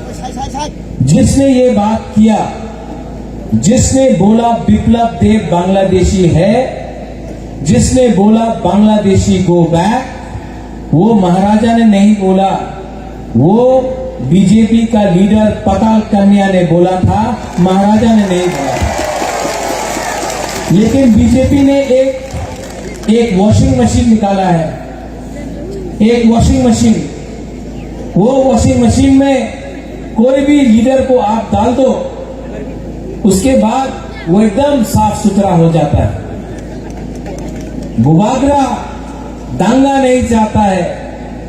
जिसने ये बात किया, जिसने बोला बिप्लब देव बांग्लादेशी है, जिसने बोला बांग्लादेशी गो बैक, वो महाराजा ने नहीं बोला, वो बीजेपी का लीडर पताल कन्या ने बोला था, महाराजा ने नहीं बोला था। लेकिन बीजेपी ने एक वॉशिंग मशीन निकाला है, एक वॉशिंग मशीन। वो वॉशिंग मशीन में कोई भी लीडर को आप डाल दो, उसके बाद वो एकदम साफ सुथरा हो जाता है। बुबागरा दांगा नहीं चाहता है,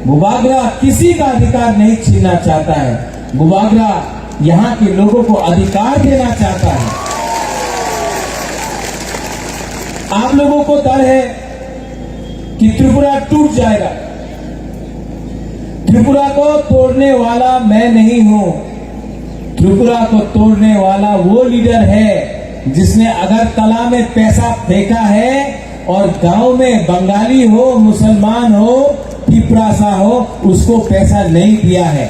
बुबागरा किसी का अधिकार नहीं छीनना चाहता है, बुबागरा यहां के लोगों को अधिकार देना चाहता है। आप लोगों को डर है कि त्रिपुरा टूट जाएगा। त्रिपुरा को तोड़ने वाला मैं नहीं हूं। त्रिपुरा को तोड़ने वाला वो लीडर है जिसने अगरतला में पैसा फेंका है और गांव में बंगाली हो, मुसलमान हो, पिपरासा हो, उसको पैसा नहीं दिया है।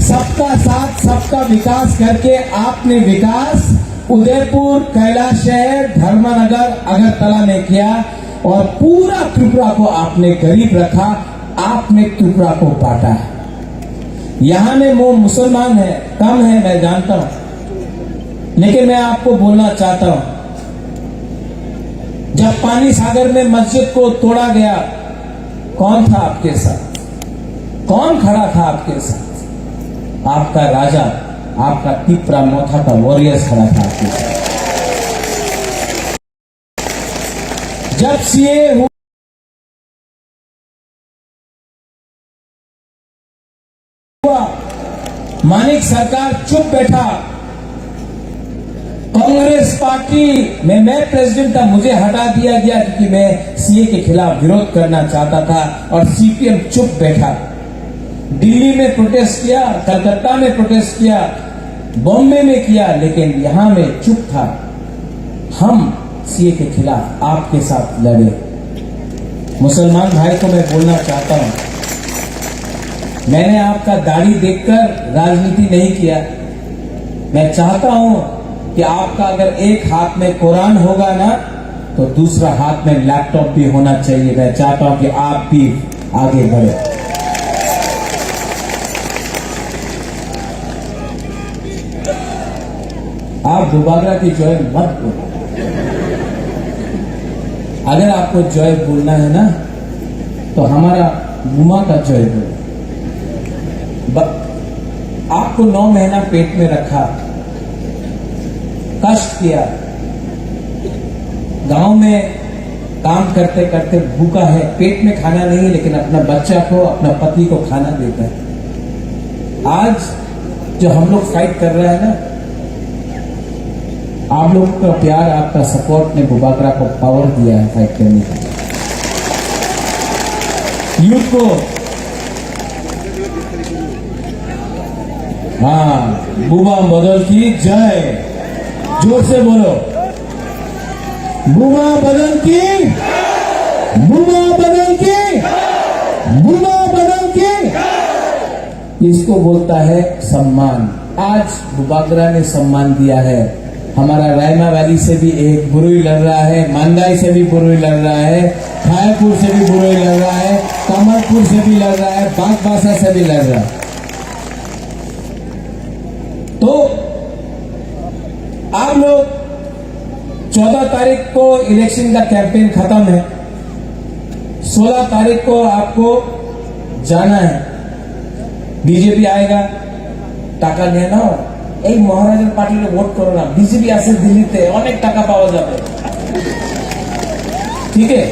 सबका साथ, सबका विकास करके आपने विकास उदयपुर, कैलाश शहर, धर्मनगर, अगरतला में किया और पूरा त्रिपुरा को आपने गरीब रखा। आपने त्रिपुरा को बांटा है। यहां में वो मुसलमान है, कम है, मैं जानता हूं, लेकिन मैं आपको बोलना चाहता हूं, जब पानी सागर में मस्जिद को तोड़ा गया, कौन था आपके साथ? कौन खड़ा था आपके साथ? आपका राजा, आपका तिपरा मोथा का वॉरियर्स खड़ा था आपके साथ। जब सीए हुआ, मानिक सरकार चुप बैठा। कांग्रेस पार्टी में मैं प्रेसिडेंट था, मुझे हटा दिया गया क्योंकि मैं सीए के खिलाफ विरोध करना चाहता था और सीपीएम चुप बैठा। दिल्ली में प्रोटेस्ट किया, कलकत्ता में प्रोटेस्ट किया, बॉम्बे में किया, लेकिन यहां में चुप था। हम सीए के खिलाफ आपके साथ लड़े। मुसलमान भाई को मैं बोलना चाहता हूं, मैंने आपका दाढ़ी देखकर राजनीति नहीं किया। मैं चाहता हूं कि आपका अगर एक हाथ में कुरान होगा ना, तो दूसरा हाथ में लैपटॉप भी होना चाहिए। मैं चाहता हूं कि आप भी आगे बढ़े। आप बुबागरा की जय मत बोलो। अगर आपको जय बोलना है ना, तो हमारा गुमा का जय बोलो। आपको 9 महीना पेट में रखा, कष्ट किया, गांव में काम करते करते भूखा है, पेट में खाना नहीं, लेकिन अपना बच्चा को, अपना पति को खाना देता है। आज जो हम लोग फाइट कर रहे हैं ना, आप लोगों का प्यार, आपका सपोर्ट ने बुबागरा को पावर दिया है फाइट करने के लिए। यूथ को, हाँ, बुबा बदल की जय, जोर से बोलो, बुबा बदल की, बुबा बदल की, बुबा बदल की। इसको बोलता है सम्मान। आज बुबागरा ने सम्मान दिया है। हमारा रायमा वैली से भी एक बुरुई लड़ रहा है, मांदाई से भी बुरुई लड़ रहा है, खायपुर से भी बुरुई लड़ रहा है, कमलपुर से भी लड़ रहा है, बागबासा से भी लड़ रहा है। तो आप लोग 14 तारीख को इलेक्शन का कैंपेन खत्म है, 16 तारीख को आपको जाना है। बीजेपी आएगा, टाका নিয়ে নাও, এই মহারাজের পার্টিকে ভোট করো না, বিজেপি আছে দিল্লিতে, অনেক টাকা পাওয়া যাবে। ঠিক আছে,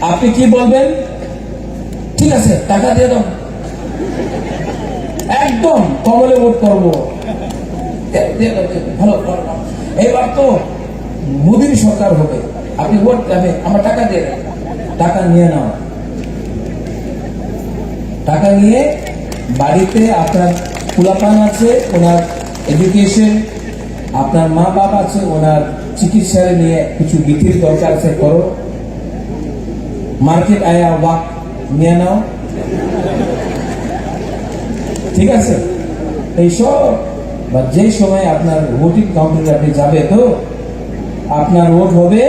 আপনি কি বলবেন? ঠিক আছে, টাকা দিয়ে দাও, একদম কমলে ভোট করবো, ভালো। এবার তো মোদীর সরকার হবে, আপনি ভোট দেবে, আমার টাকা দিয়ে দেন, টাকা নিয়ে নাও। টাকা নিয়ে বাড়িতে আপনার পোলাপান আছে, ওনার এডুকেশন, আপনার মা বাবা আছে, ওনার চিকিৎসা নিয়ে কিছু বিধির দরকার আছে, করো। মার্কেট আয়া ওয়াক নিয়ে নাও, ঠিক আছে? এইসব বা যে সময় আপনার ভোটিং কাউন্টারে আপনি যাবে তো আপনার वोट হবে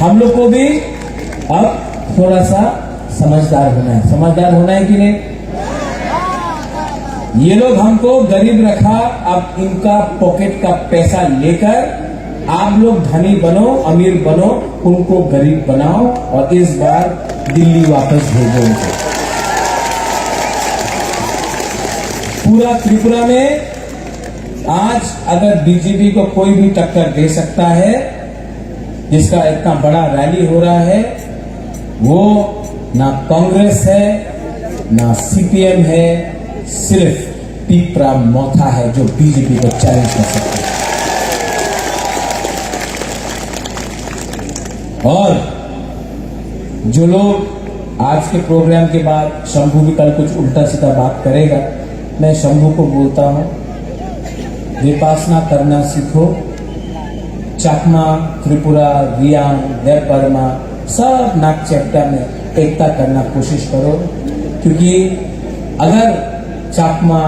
हम लोग को भी अब थोड़ा सा समझदार होना है कि नहीं? ये लोग हमको गरीब रखा, अब इनका पॉकेट का पैसा लेकर आप लोग धनी बनो, अमीर बनो, उनको गरीब बनाओ और इस बार दिल्ली वापस भेजो उनको। पूरा त्रिपुरा में आज अगर बीजेपी को कोई भी टक्कर दे सकता है, जिसका इतना बड़ा रैली हो रहा है, वो ना कांग्रेस है ना सीपीएम है, सिर्फ पीपरा मोथा है जो बीजेपी को चैलेंज कर सकता है। और जो लोग आज के प्रोग्राम के बाद शंभू भी कल कुछ उल्टा सीधा बात करेगा, मैं शंभू को बोलता हूं, विपासना करना सीखो। चाकमा, त्रिपुरा, रियांग, देव बर्मा सब नाक चेप्टा में एकता करना कोशिश करो, क्योंकि अगर चाकमा,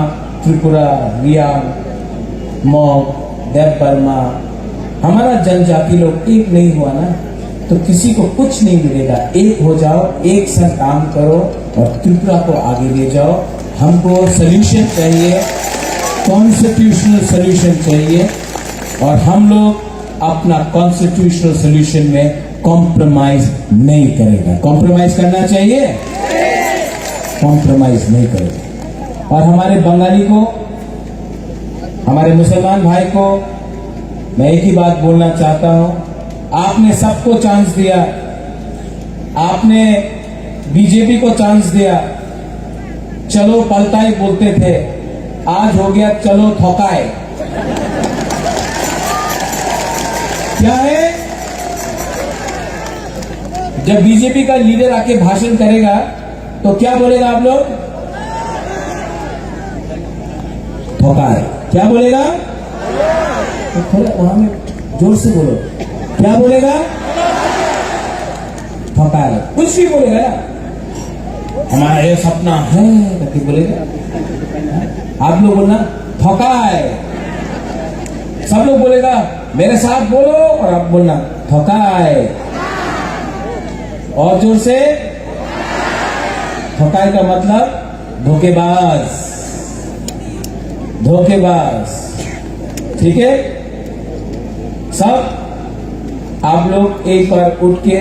त्रिपुरा, रियांग, मॉग, देव बर्मा हमारा जनजाति लोग एक नहीं हुआ ना, तो किसी को कुछ नहीं मिलेगा। एक हो जाओ, एक संग काम करो और त्रिपुरा को आगे ले जाओ। हमको सॉल्यूशन चाहिए, कॉन्स्टिट्यूशनल सॉल्यूशन चाहिए, और हम लोग अपना कॉन्स्टिट्यूशनल सॉल्यूशन में कॉम्प्रोमाइज नहीं करेगा। कॉम्प्रोमाइज करना चाहिए? कॉम्प्रोमाइज नहीं करेगा। और हमारे बंगाली को, हमारे मुसलमान भाई को मैं एक ही बात बोलना चाहता हूं, आपने सबको चांस दिया, आपने बीजेपी को चांस दिया, चलो पलटाई बोलते थे, आज हो गया चलो थोकाए। क्या है? जब बीजेपी का लीडर आके भाषण करेगा तो क्या बोलेगा आप लोग? थोकाए। क्या बोलेगा? तो थोड़ा वहां में जोर से बोलो, क्या बोलेगा? थोकाए। कुछ भी बोलेगा ना, हमारा ये सपना है करके बोलेगा। आप लोग बोलना थोकाए, सब लोग बोलेगा मेरे साथ बोलो, और आप बोलना थोकाए, और जोर से। थोकाए का मतलब धोखेबाज, धोखेबाज, ठीक है? सब आप लोग एक बार उठ के,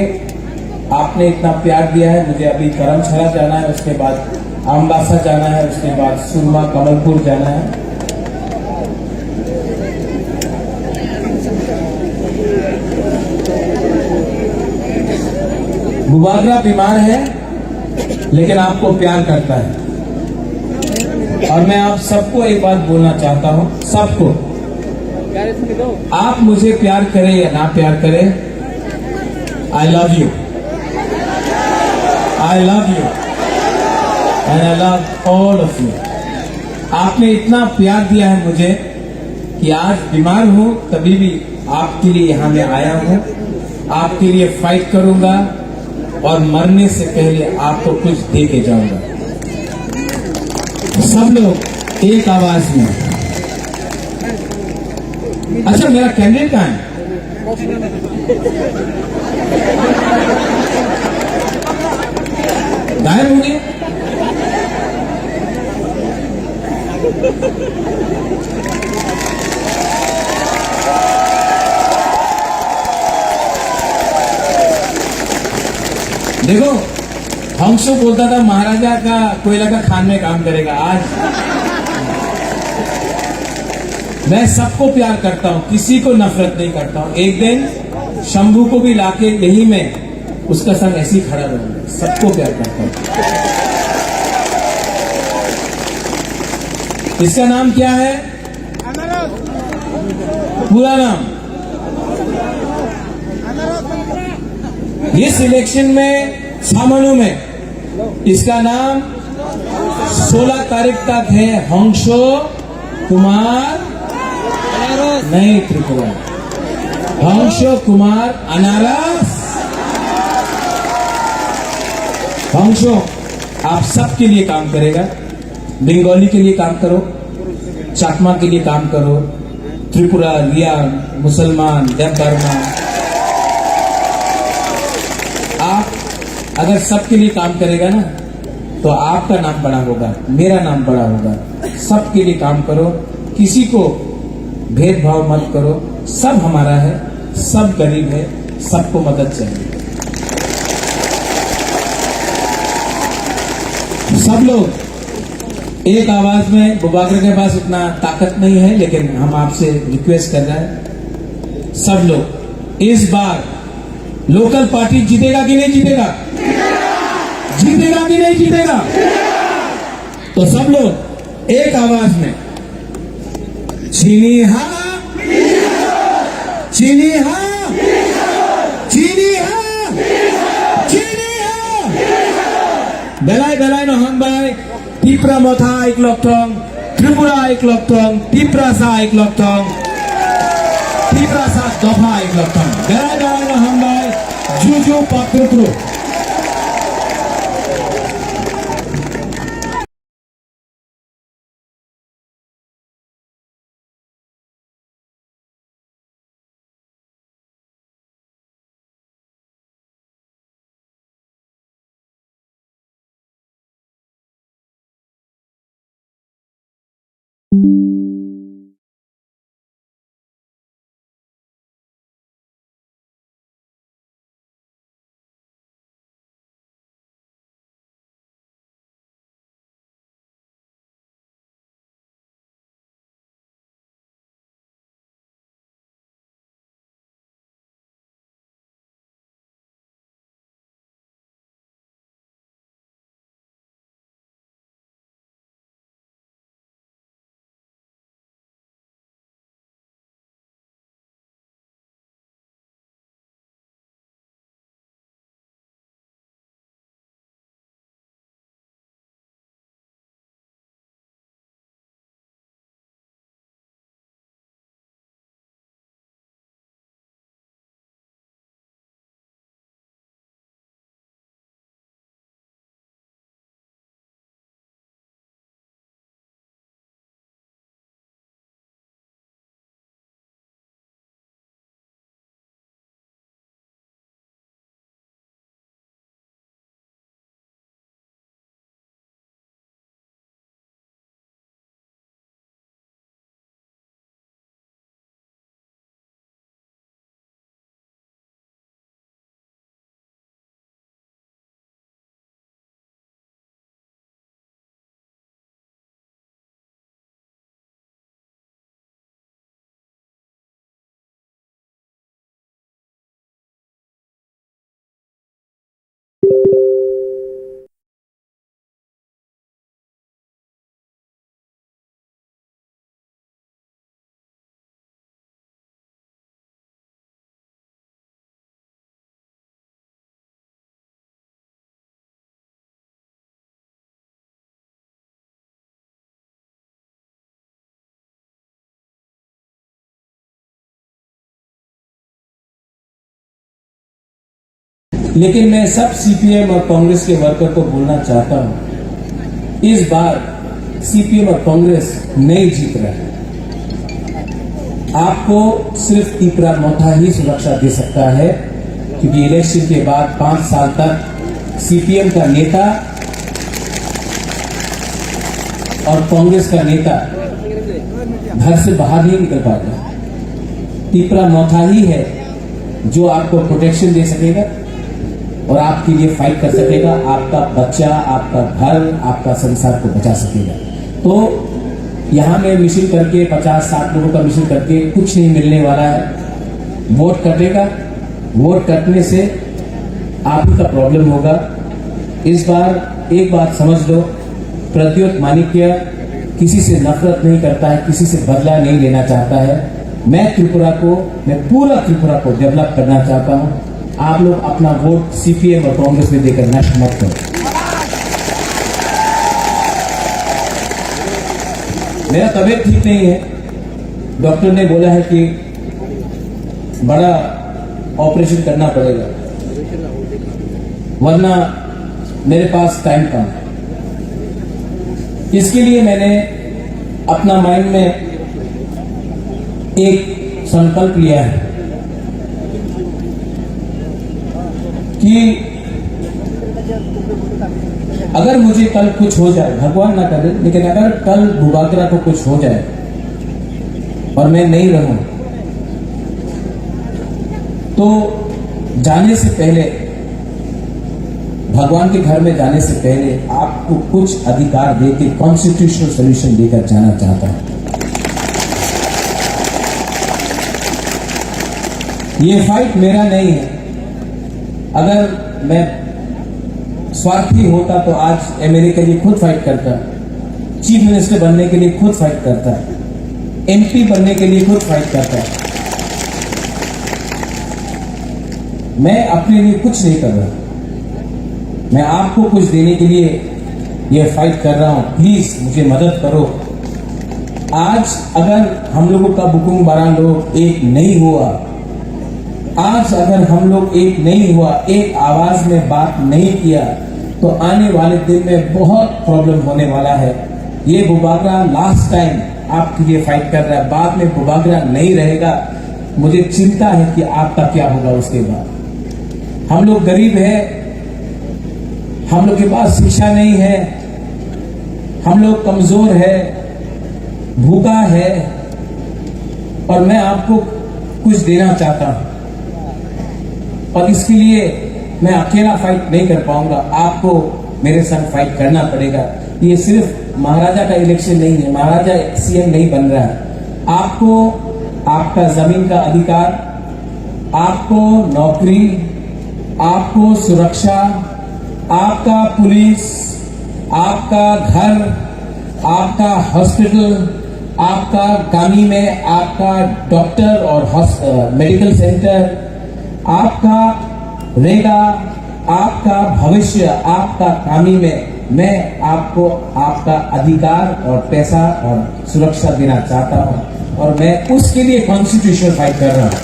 आपने इतना प्यार दिया है, मुझे अभी करमशाला जाना है, उसके बाद अम्बासा जाना है, उसके बाद सुरमा कमलपुर जाना है। मुबादला बीमार है लेकिन आपको प्यार करता है, और मैं आप सबको एक बात बोलना चाहता हूं, सबको, आप मुझे प्यार करें या ना प्यार करें, I love you, I love you and I love all of you. आपने इतना प्यार दिया है मुझे कि आज बीमार हूं तभी भी आपके लिए यहां मैं आया हूं, आपके लिए फाइट करूंगा, और मरने से पहले आपको कुछ दे के जाऊंगा। सब लोग एक आवाज में। अच्छा, मेरा कैंडिडेट कहां है? गायब हो गया? देखो, हंसो बोलता था महाराजा का कोयला का खान में काम करेगा। आज मैं सबको प्यार करता हूं, किसी को नफरत नहीं करता हूं। एक दिन शंभू को भी लाके यही मैं उसका संग ऐसे ही खड़ा रहूंगा, सबको प्यार करता हूं। इसका नाम क्या है? पूरा नाम इस इलेक्शन में सामान्य में इसका नाम 16 तारीख तक है हंसो कुमार नहीं त्रिपुरा, हंसो कुमार अनारस। हंसो आप सबके लिए काम करेगा, बंगाली के लिए काम करो, चाकमा के लिए काम करो, त्रिपुरा, रियांग, मुसलमान, देवबर्मा, आप अगर सबके लिए काम करेगा ना तो आपका नाम बड़ा होगा, मेरा नाम बड़ा होगा। सबके लिए काम करो, किसी को भेदभाव मत करो, सब हमारा है, सब गरीब है, सबको मदद चाहिए। सब लोग एक आवाज में, बुबाकर के पास उतना ताकत नहीं है लेकिन हम आपसे रिक्वेस्ट कर रहे हैं, सब लोग इस बार लोकल पार्टी जीतेगा कि नहीं जीतेगा? जीतेगा कि नहीं जीतेगा? तो सब लोग एक आवाज में चीनी हाँ, चीनी हाँ, चीनी हाँ, चीनी हाँ। बेलाय बेलाय নহন बाय टिप्रा मथा एक लक्टं, त्रिपुरा एक लक्टं, टिप्रा सा एक लक्टं, टिप्रा सा दफा एक लक्टं। बेलाय बेलाय নহन बाय जुजु पात्रुत्रु। लेकिन मैं सब सीपीएम और कांग्रेस के वर्कर को बोलना चाहता हूं, इस बार सीपीएम और कांग्रेस नहीं जीत रहा है। आपको सिर्फ टिप्रा मोथा ही सुरक्षा दे सकता है, क्योंकि इलेक्शन के बाद 5 साल तक सीपीएम का नेता और कांग्रेस का नेता घर से बाहर नहीं निकल पाता। टिप्रा मोथा ही है जो आपको प्रोटेक्शन दे सकेगा और आपके लिए फाइट कर सकेगा, आपका बच्चा, आपका घर, आपका संसार को बचा सकेगा। तो यहां में मिशन करके 50-60 लोगों का मिशन करके कुछ नहीं मिलने वाला है। वोट कटेगा, वोट कटने से आप ही का प्रॉब्लम होगा। इस बार एक बात समझ लो, प्रद्योत माणिक्य किसी से नफरत नहीं करता है, किसी से बदला नहीं लेना चाहता है। मैं पूरा त्रिपुरा को डेवलप करना चाहता हूं। आप लोग अपना वोट सीपीएम और कांग्रेस में देकर नष्ट मत करो। मेरा तबीयत ठीक नहीं है, डॉक्टर ने बोला है कि बड़ा ऑपरेशन करना पड़ेगा, वरना मेरे पास टाइम कम है। इसके लिए मैंने अपना माइंड में एक संकल्प लिया है कि अगर मुझे कल कुछ हो जाए, भगवान ना करे, लेकिन अगर कल भूबागरा को कुछ हो जाए और मैं नहीं रहूं, तो जाने से पहले, भगवान के घर में जाने से पहले आपको कुछ अधिकार देके कॉन्स्टिट्यूशनल सोल्यूशन देकर जाना चाहता हूं। ये फाइट मेरा नहीं है। अगर मैं स्वार्थी होता तो आज एमएलए के लिए खुद फाइट करता, चीफ मिनिस्टर बनने के लिए खुद फाइट करता, एमपी बनने के लिए खुद फाइट करता। मैं अपने लिए कुछ नहीं कर रहा, मैं आपको कुछ देने के लिए यह फाइट कर रहा हूं। प्लीज मुझे मदद करो। आज अगर हम लोगों का बुकुंग बारा लोग एक नहीं हुआ, आज अगर हम लोग एक नहीं हुआ, एक आवाज में बात नहीं किया, तो आने वाले दिन में बहुत प्रॉब्लम होने वाला है। ये भूबागरा लास्ट टाइम आपके लिए फाइट कर रहा है, बाद में भूबागरा नहीं रहेगा। मुझे चिंता है कि आपका क्या होगा उसके बाद। हम लोग गरीब हैं, हम लोग के पास शिक्षा नहीं है, हम लोग कमजोर है, भूखा है, और मैं आपको कुछ देना चाहता हूं। और इसके लिए मैं अकेला फाइट नहीं कर पाऊंगा, आपको मेरे साथ फाइट करना पड़ेगा। ये सिर्फ महाराजा का इलेक्शन नहीं है, महाराजा सीएम नहीं बन रहा है। आपको आपका जमीन का अधिकार, आपको नौकरी, आपको सुरक्षा, आपका पुलिस, आपका घर, आपका हॉस्पिटल, आपका गामी में आपका डॉक्टर और मेडिकल सेंटर, आपका रेगा, आपका भविष्य, आपका कामी में मैं आपको आपका अधिकार और पैसा और सुरक्षा देना चाहता हूं, और मैं उसके लिए कॉन्स्टिट्यूशनल फाइट कर रहा हूं।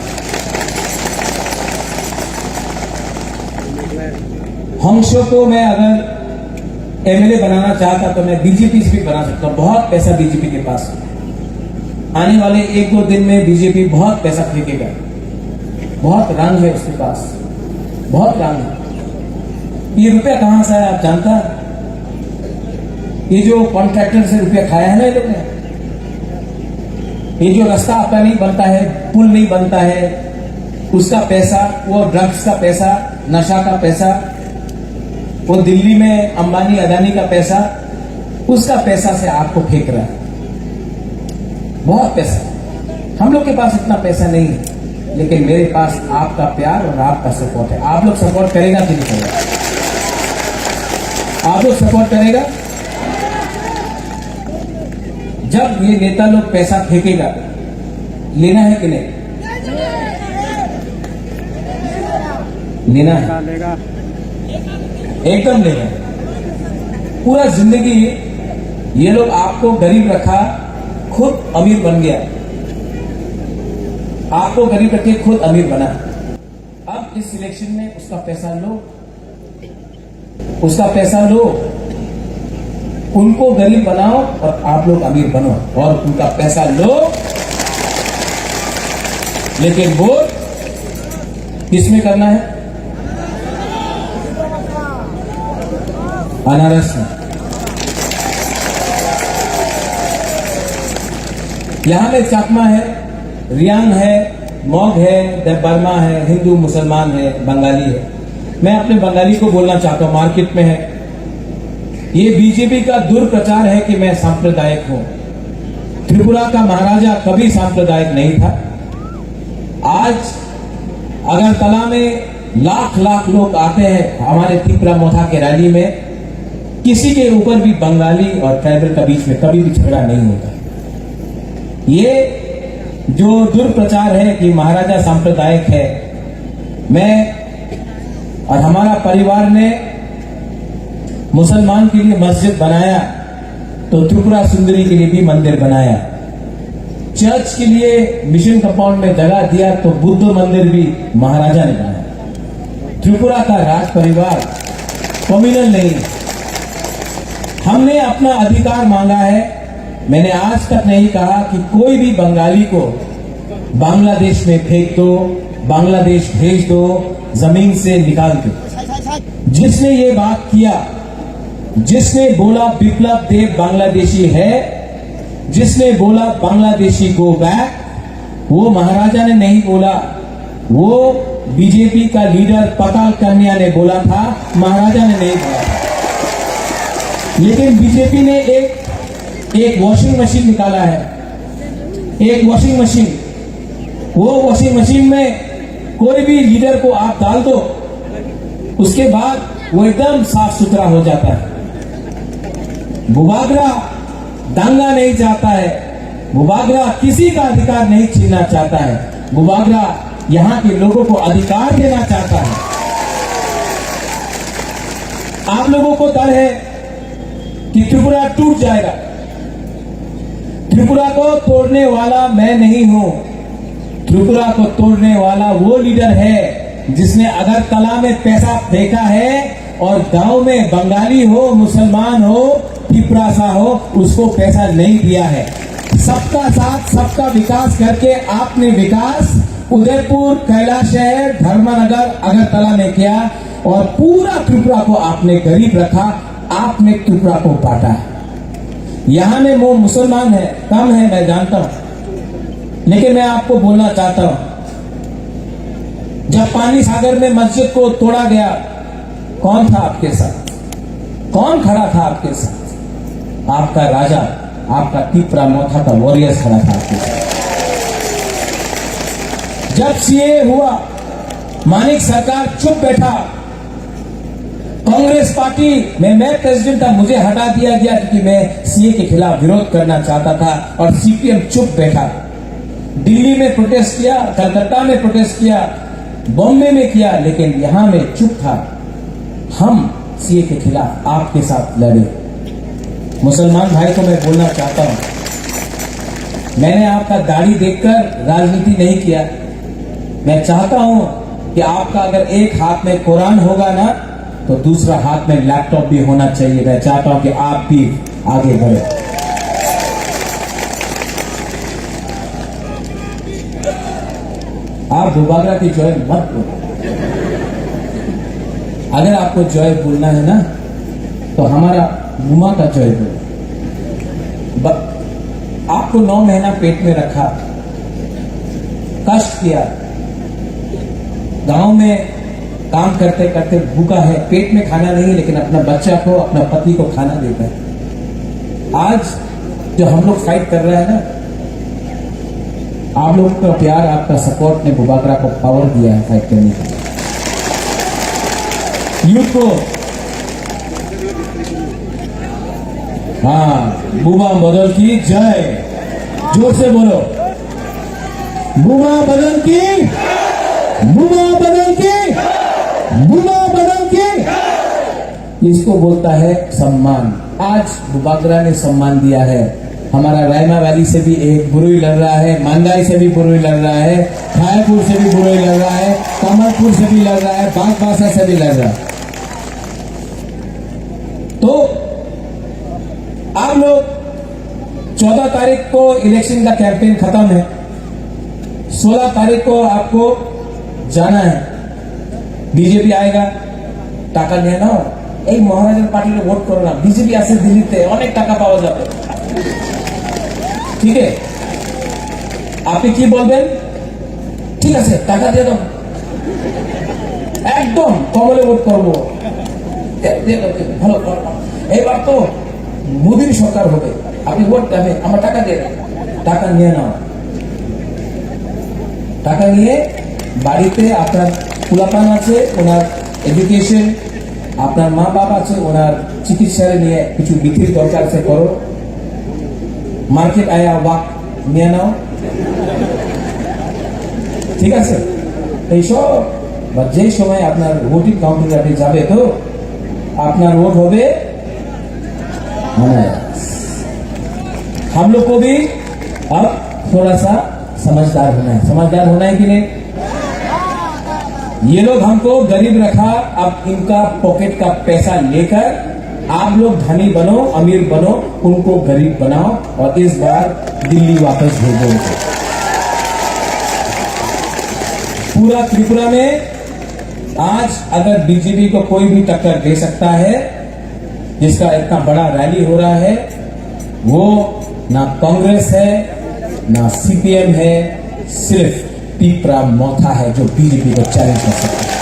हंसों को मैं अगर एमएलए बनाना चाहता तो मैं बीजेपी से भी बना सकता हूं। बहुत पैसा बीजेपी के पास है। आने वाले 1-2 दिन में बीजेपी बहुत पैसा फेंकेगा, बहुत रंग है उसके पास, बहुत रंग है। ये रुपया कहां से आया आप जानता है? ये जो कॉन्ट्रैक्टर से रुपया खाया है ना ये लोग ने, ये जो रास्ता आपका नहीं बनता है, पुल नहीं बनता है, उसका पैसा, वो ड्रग्स का पैसा, नशा का पैसा, वो दिल्ली में अंबानी अदानी का पैसा, उसका पैसा से आपको फेंक रहा है। बहुत पैसा। हम लोग के पास इतना पैसा नहीं है, लेकिन मेरे पास आपका प्यार और आपका सपोर्ट है। आप लोग सपोर्ट करेगा कि नहीं करेगा? आप लोग सपोर्ट करेगा? जब ये नेता लोग पैसा फेंकेगा, लेना है कि नहीं? लेना है, एकदम लेना। पूरा जिंदगी ये लोग आपको गरीब रखा, खुद अमीर बन गया। आपको गरीब रखे, खुद अमीर बना। अब इस सिलेक्शन में उसका पैसा लो, उसका पैसा लो, उनको गरीब बनाओ और आप लोग अमीर बनो, और उनका पैसा लो, लेकिन वोट किसमें करना है? अनारस में। यहां में चाकमा है, रियांग है, मॉग है, देवबर्मा है, हिंदू मुसलमान है, बंगाली है। मैं अपने बंगाली को बोलना चाहता हूं, मार्केट में है। ये बीजेपी का दुर्प्रचार है कि मैं सांप्रदायिक हूं। त्रिपुरा का महाराजा कभी सांप्रदायिक नहीं था। आज अगरतला में लाख लाख लोग आते हैं हमारे त्रिपुरा मोथा के रैली में, किसी के ऊपर भी बंगाली और ट्राइबल का बीच में कभी भी झगड़ा नहीं होता। ये जो दुर्प्रचार है कि महाराजा सांप्रदायिक है, मैं और हमारा परिवार ने मुसलमान के लिए मस्जिद बनाया तो त्रिपुरा सुंदरी के लिए भी मंदिर बनाया। चर्च के लिए मिशन कंपाउंड में जगह दिया तो बुद्ध मंदिर भी महाराजा ने बनाया। त्रिपुरा का राज परिवार कम्युनल नहीं। हमने अपना अधिकार मांगा है। मैंने आज तक नहीं कहा कि कोई भी बंगाली को बांग्लादेश में फेंक दो, बांग्लादेश भेज दो, जमीन से निकाल दो। जिसने ये बात किया, जिसने बोला विप्लव देव बांग्लादेशी है, जिसने बोला बांग्लादेशी गो बैक, वो महाराजा ने नहीं बोला, वो बीजेपी का लीडर पताल कन्या ने बोला था, महाराजा ने नहीं बोला था। लेकिन बीजेपी ने एक वॉशिंग मशीन निकाला है, एक वॉशिंग मशीन। वो वॉशिंग मशीन में कोई भी लीडर को आप डाल दो, उसके बाद वो एकदम साफ सुथरा हो जाता है। बुबागरा दांगा नहीं चाहता है, बुबागरा किसी का अधिकार नहीं छीनना चाहता है, बुबागरा यहां के लोगों को अधिकार देना चाहता है। आप लोगों को डर है कि त्रिपुरा टूट जाएगा। त्रिपुरा को तोड़ने वाला मैं नहीं हूं। त्रिपुरा को तोड़ने वाला वो लीडर है जिसने अगरतला में पैसा फेंका है और गांव में बंगाली हो, मुसलमान हो, त्रिपुरा हो, उसको पैसा नहीं दिया है। सबका साथ सबका विकास करके आपने विकास उदयपुर, कैलाश शहर, धर्मनगर, अगरतला में किया और पूरा त्रिपुरा को आपने गरीब रखा। आपने त्रिपुरा को बांटा है। यहां में वो मुसलमान है, कम है, मैं जानता हूं, लेकिन मैं आपको बोलना चाहता हूं, जब पानी सागर में मस्जिद को तोड़ा गया, कौन था आपके साथ? कौन खड़ा था आपके साथ? आपका राजा, आपका त्रिपुरा मोथा का वॉरियर्स खड़ा था आपके साथ। जब सीए हुआ, मानिक सरकार चुप बैठा। कांग्रेस पार्टी में मैं प्रेसिडेंट था, मुझे हटा दिया गया क्योंकि मैं सीए के खिलाफ विरोध करना चाहता था और सीपीएम चुप बैठा। दिल्ली में प्रोटेस्ट किया, कलकत्ता में प्रोटेस्ट किया, बॉम्बे में किया, लेकिन यहां में चुप था। हम सीए के खिलाफ आपके साथ लड़े। मुसलमान भाई को मैं बोलना चाहता हूं, मैंने आपका दाढ़ी देखकर राजनीति नहीं किया। मैं चाहता हूं कि आपका अगर एक हाथ में कुरान होगा ना, तो दूसरा हाथ में लैपटॉप भी होना चाहिए। मैं चाहता हूं कि आप भी आगे बढ़े। आप बुबागरा की जॉय मत बोलो। अगर आपको जॉय बोलना है ना, तो हमारा मुमा का जॉय बोलो। आपको 9 महीना पेट में रखा, कष्ट किया, गांव में काम करते करते भूखा है, पेट में खाना नहीं, लेकिन अपना बच्चा को, अपना पति को खाना देता है। आज जो हम लोग फाइट कर रहे हैं ना, आप लोगों का प्यार, आपका सपोर्ट ने बुबागरा को पावर दिया है फाइट करने के लिए। यूथ को, हाँ, बुमा बदल की जय, जोर से बोलो, बुमा बदल की, बुमा बदल की, बुमा बदल की। इसको बोलता है सम्मान। आज बुबागरा ने सम्मान दिया है। हमारा रायमा वैली से भी एक बुरुई लड़ रहा है, मांदाई से भी बुरुई लड़ रहा है, खायपुर से भी बुरुई लड़ रहा है, कमलपुर से भी लड़ रहा है, बागबासा से भी लड़ रहा है। तो आप लोग 14 तारीख को इलेक्शन का कैंपेन खत्म है, 16 तारीख को आपको जाना है। बीजेपी आएगा, টাকা নিয়ে নাও, এই মহারাজের পার্টিতে ভোট করো না, বিজেপি আছে দিল্লিতে, অনেক টাকা পাওয়া যাবে। ঠিক আছে, আপনি কি বলবেন? ঠিক আছে, টাকা দিয়ে দাও, একদম কমলে ভোট করবো, ভালো। এইবার তো মোদীর সরকার হবে, আপনি ভোট দেবে, আমার টাকা দিয়ে দেন। টাকা নিয়ে নাও, টাকা নিয়ে বাড়িতে আপনার পোলাপান আছে, ওনার এডুকেশন, আপনার মা বাপ আছে, ওনার চিকিৎসা নিয়ে কিছু বিক্রির দরকার আছে, করো। মার্কেট আয়া ওয়াক নিয়ে নাও, ঠিক আছে? এইসব বা যে সময় আপনার ভোটিং কাউন্টারে আপনি যাবে তো আপনার ভোট হবে अनायास। हम लोग को भी अब थोड़ा सा समझदार होना है कि नहीं? ये लोग हमको गरीब रखा, अब इनका पॉकेट का पैसा लेकर आप लोग धनी बनो, अमीर बनो, उनको गरीब बनाओ और इस बार दिल्ली वापस भेजो उनको। पूरा त्रिपुरा में आज अगर बीजेपी को कोई भी टक्कर दे सकता है, जिसका इतना बड़ा रैली हो रहा है, वो ना कांग्रेस है ना सीपीएम है, सिर्फ पीपरा मोथा है जो बीजेपी को चैलेंज कर सकता है।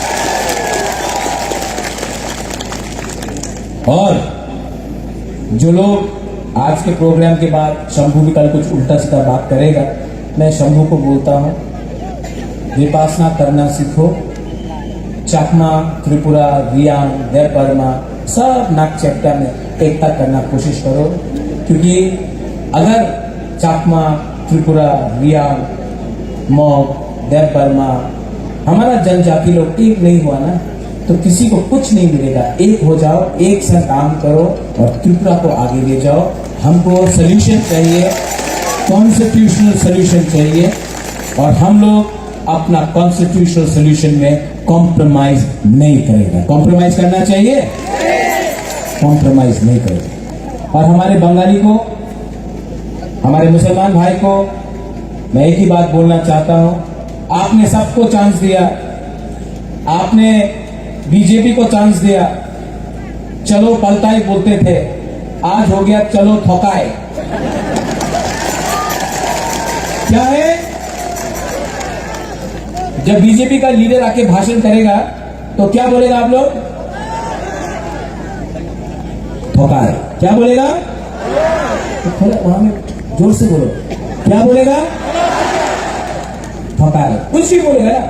और जो लोग आज के प्रोग्राम के बाद शंभू भी कल कुछ उल्टा सीधा बात करेगा, मैं शंभू को बोलता हूं विपासना करना सीखो। चकमा, त्रिपुरा, रियांग, देव बर्मा सब नाक चेप्टा में एकता करना कोशिश करो, क्योंकि अगर चकमा, त्रिपुरा, रियांग, मॉग, देव बर्मा हमारा जनजाति लोग एक नहीं हुआ ना तो किसी को कुछ नहीं मिलेगा। एक हो जाओ, एक साथ काम करो और त्रिपुरा को आगे ले जाओ। हमको सोल्यूशन चाहिए, कॉन्स्टिट्यूशनल सोल्यूशन चाहिए और हम लोग अपना कॉन्स्टिट्यूशनल सोल्यूशन में कॉम्प्रोमाइज नहीं करेगा। कॉम्प्रोमाइज करना चाहिए? कॉम्प्रोमाइज नहीं करेगा। और हमारे बंगाली को, हमारे मुसलमान भाई को मैं एक ही बात बोलना चाहता हूं, आपने सबको चांस दिया, आपने बीजेपी को चांस दिया, चलो पलटाई बोलते थे, आज हो गया चलो ठोकाए। क्या है? जब बीजेपी का लीडर आके भाषण करेगा तो क्या बोलेगा आप लोग? ठोकाए। क्या बोलेगा? तो थोड़ा वहां में जोर से बोलो, क्या बोलेगा? ठोकाए। कुछ भी बोलेगा ना,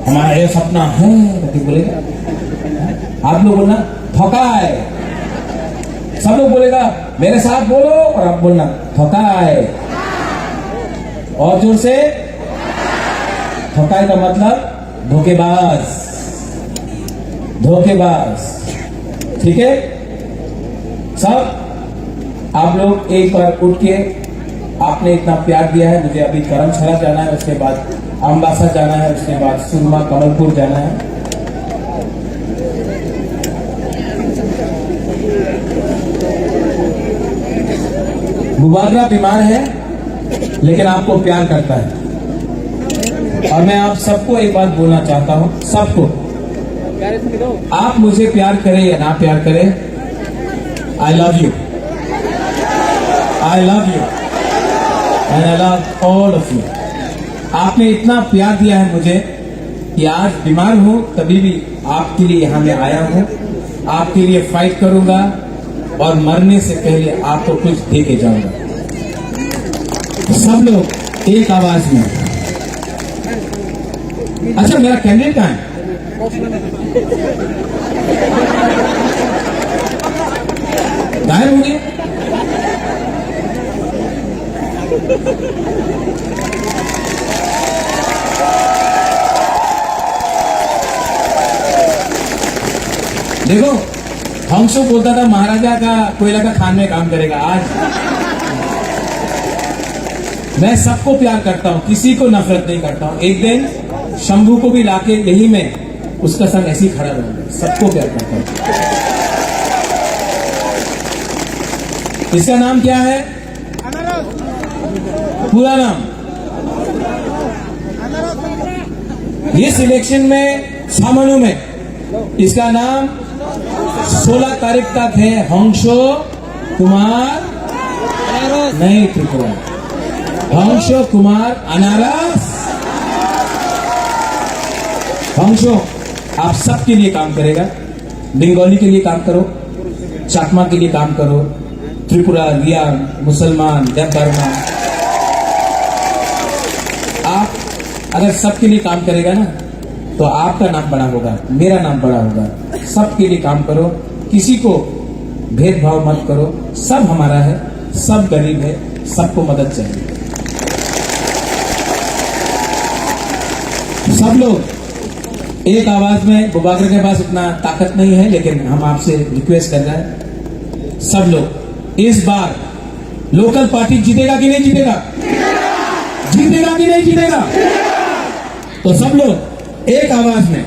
हमारा ये सपना है करके बोलेगा। आप लोग बोलना ठोकाए, सब लोग बोलेगा मेरे साथ बोलो और आप बोलना ठोकाए और जोर से। ठोकाए का मतलब धोखेबाज, धोखेबाज। ठीक है? सब आप लोग एक बार उठ के, आपने इतना प्यार दिया है, मुझे अभी करमशाला जाना है, उसके बाद अम्बासा जाना है, उसके बाद सुरमा कमलपुर जाना है। मुबारक बीमार है लेकिन आपको प्यार करता है और मैं आप सबको एक बात बोलना चाहता हूं, सबको, आप मुझे प्यार करें या ना प्यार करें, I love you, I love you and I love all of you. आपने इतना प्यार दिया है मुझे कि आज बीमार हूं तभी भी आपके लिए यहां मैं आया हूं, आपके लिए फाइट करूंगा और मरने से पहले आपको कुछ दे के जाऊंगा। सब लोग एक आवाज में। अच्छा, मेरा कैंडिडेट कहां है? गायब हो गया? देखो, हंसो बोलता था महाराजा का कोयला का खान में काम करेगा। आज मैं सबको प्यार करता हूं, किसी को नफरत नहीं करता हूं। एक दिन शंभू को भी लाके यही मैं उसका संग ऐसे ही खड़ा रहूंगा, सबको प्यार करता हूं। इसका नाम क्या है? पूरा नाम? इस इलेक्शन में सामान्य में इसका नाम 16 तारीख तक है हंसो कुमार, नहीं त्रिपुरा, हंसो कुमार अनारस। हंसो आप सबके लिए काम करेगा, बंगाली के लिए काम करो, चकमा के लिए काम करो, त्रिपुरा, रियांग, मुसलमान, देव बर्मा, आप अगर सबके लिए काम करेगा ना तो आपका नाम बड़ा होगा, मेरा नाम बड़ा होगा। सबके लिए काम करो, किसी को भेदभाव मत करो, सब हमारा है, सब गरीब है, सबको मदद चाहिए। सब लोग एक आवाज में बुबाकर के पास उतना ताकत नहीं है, लेकिन हम आपसे रिक्वेस्ट कर रहे हैं, सब लोग इस बार लोकल पार्टी जीतेगा कि नहीं जीतेगा? जीतेगा कि नहीं जीतेगा? तो सब लोग एक आवाज में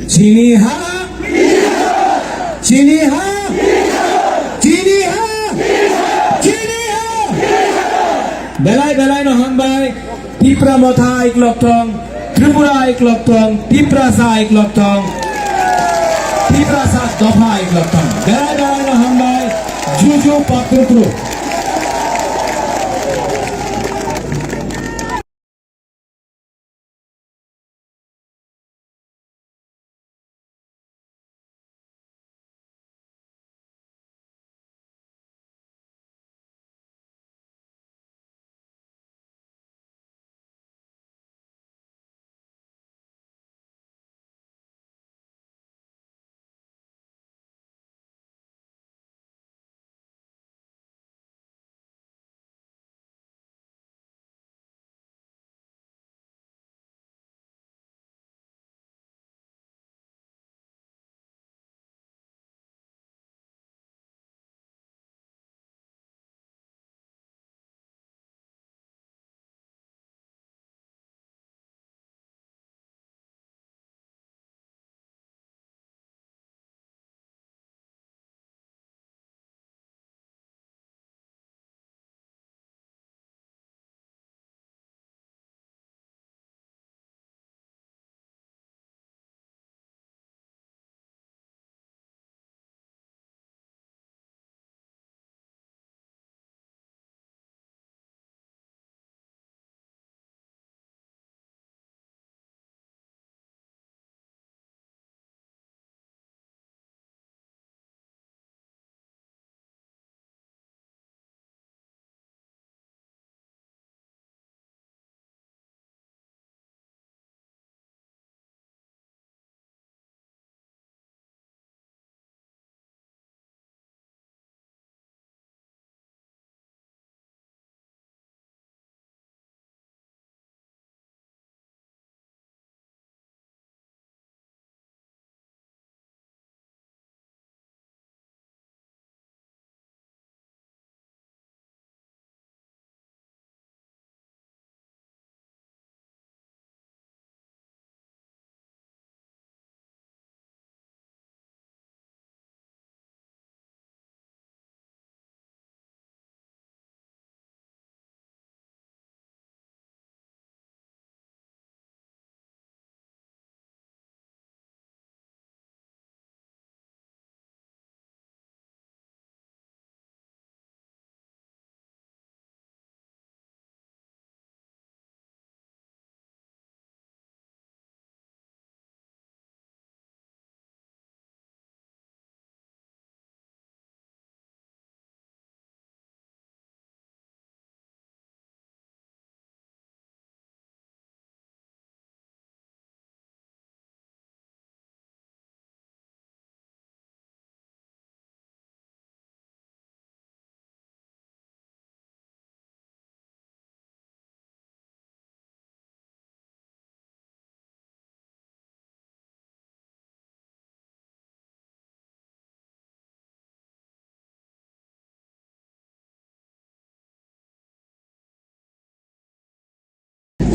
चीनी हा, चीनी हा, चीनी हा, चीनी हा। बेलाय बेलाय नहन बाय त्रिपुरा मथा एक लक्टं, त्रिपुरा एक लक्टं, त्रिपुरा सा एक लक्टं, त्रिपुरा सा दफा एक लक्टं। बेलाय बेलाय नहन बाय जुजु पात्रुक्रु।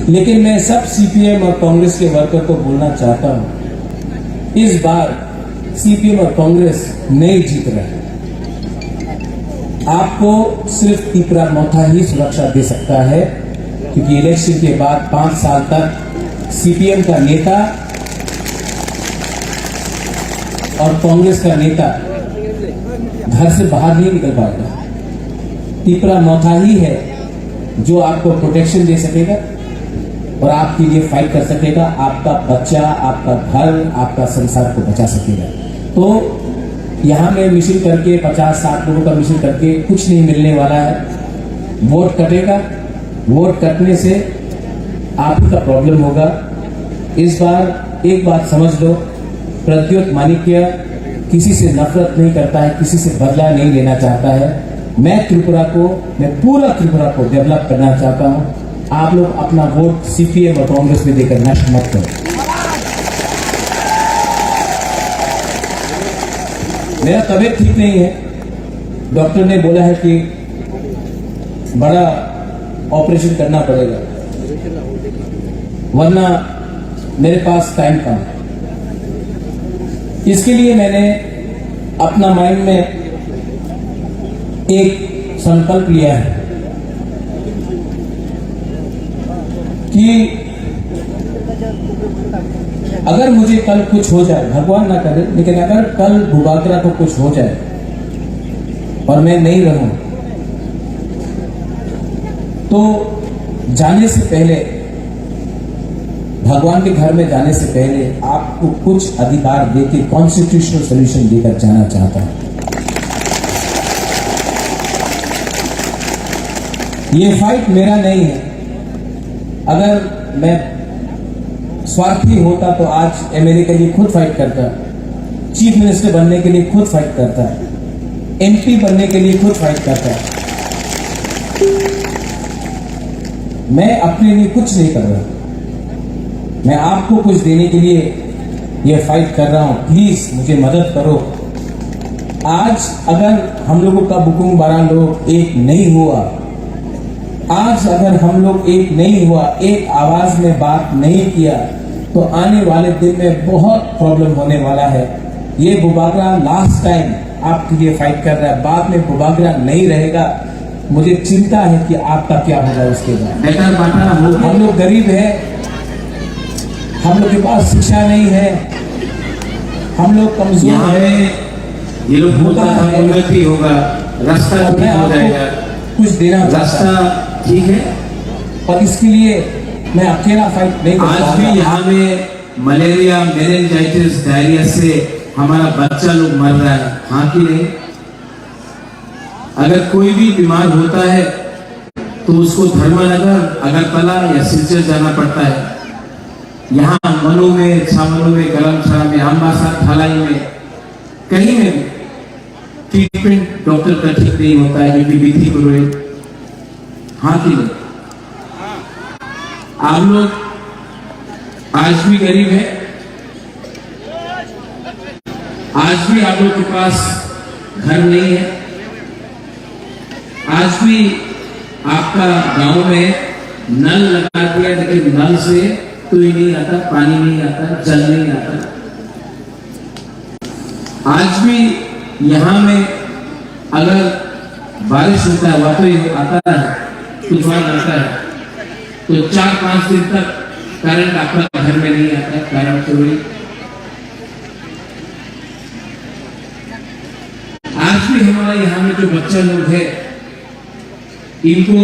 लेकिन मैं सब सीपीएम और कांग्रेस के वर्कर को बोलना चाहता हूं, इस बार सीपीएम और कांग्रेस नहीं जीत रहे। आपको सिर्फ त्रिपुरा मौथा ही सुरक्षा दे सकता है, क्योंकि इलेक्शन के बाद 5 साल तक सीपीएम का नेता और कांग्रेस का नेता घर से बाहर नहीं निकल पाएगा। त्रिपुरा मौथा ही है जो आपको प्रोटेक्शन दे सकेगा और आपके लिए फाइट कर सकेगा, आपका बच्चा, आपका घर, आपका संसार को बचा सकेगा। तो यहां में मिशन करके 50-60 लोगों का मिशन करके कुछ नहीं मिलने वाला है। वोट कटेगा, वोट कटने से आपका प्रॉब्लम होगा। इस बार एक बात समझ लो, प्रद्योत माणिक्य किसी से नफरत नहीं करता है, किसी से बदला नहीं लेना चाहता है। मैं पूरा त्रिपुरा को डेवलप करना चाहता हूं। आप लोग अपना वोट सीपीएम और कांग्रेस में देकर नष्ट मत करो। मेरा तबीयत ठीक नहीं है, डॉक्टर ने बोला है कि बड़ा ऑपरेशन करना पड़ेगा, वरना मेरे पास टाइम कम है। इसके लिए मैंने अपना माइंड में एक संकल्प लिया है कि अगर मुझे कल कुछ हो जाए, भगवान ना करे, लेकिन अगर कल भूबागरा को कुछ हो जाए और मैं नहीं रहूं, तो जाने से पहले, भगवान के घर में जाने से पहले आपको कुछ अधिकार देके कॉन्स्टिट्यूशनल सोल्यूशन देकर जाना चाहता हूं। ये फाइट मेरा नहीं है। अगर मैं स्वार्थी होता तो आज एमएलए के लिए खुद फाइट करता, चीफ मिनिस्टर बनने के लिए खुद फाइट करता, एमपी बनने के लिए खुद फाइट करता। मैं अपने लिए कुछ नहीं कर रहा, मैं आपको कुछ देने के लिए ये फाइट कर रहा हूं। प्लीज मुझे मदद करो। आज अगर हम लोगों का बुकुंग बारा लोग एक नहीं हुआ, आज अगर हम लोग एक नहीं हुआ, एक आवाज में बात नहीं किया, तो आने वाले दिन में बहुत प्रॉब्लम होने वाला है। ये भूबागरा लास्ट टाइम आपके लिए फाइट कर रहा है, बाद में भूबागरा नहीं रहेगा। मुझे चिंता है कि आपका क्या होगा उसके बाद। हम लोग गरीब है, हम लोग के पास शिक्षा नहीं है, हम लोग कमजोर है। ये लोग होता है उन्नति होगा, रास्ता ठीक हो जाएगा, कुछ देना रास्ता ठीक है। और इसके लिए मैं अकेला फाइट नहीं कर आज भी यहाँ में मलेरिया, मेनिंजाइटिस, डायरिया से हमारा बच्चा लोग मर रहा है, हाँ कि नहीं? अगर कोई भी बीमार होता है तो उसको धर्मनगर, अगरतला या सिलचर जाना पड़ता है। यहाँ मनु में, छामनु में, गरमछड़ा में, अम्बासा, थालाई में, कहीं में भी ट्रीटमेंट डॉक्टर का ठीक नहीं होता है, क्योंकि विधि को रोए, हाँ कि नहीं? आप लोग आज भी गरीब है, आज भी आप लोग के पास घर नहीं है, आज भी आपका गांव में नल लगा दिया, लेकिन नल से कोई नहीं आता, पानी नहीं आता, जल नहीं आता। आज भी यहाँ में अगर बारिश होता है, वातो आता है, तूफान आता है, तो 4-5 दिन तक करंट आपका घर में नहीं आता, करंट चोरी। आज भी हमारा यहाँ में जो बच्चा लोग है, इनको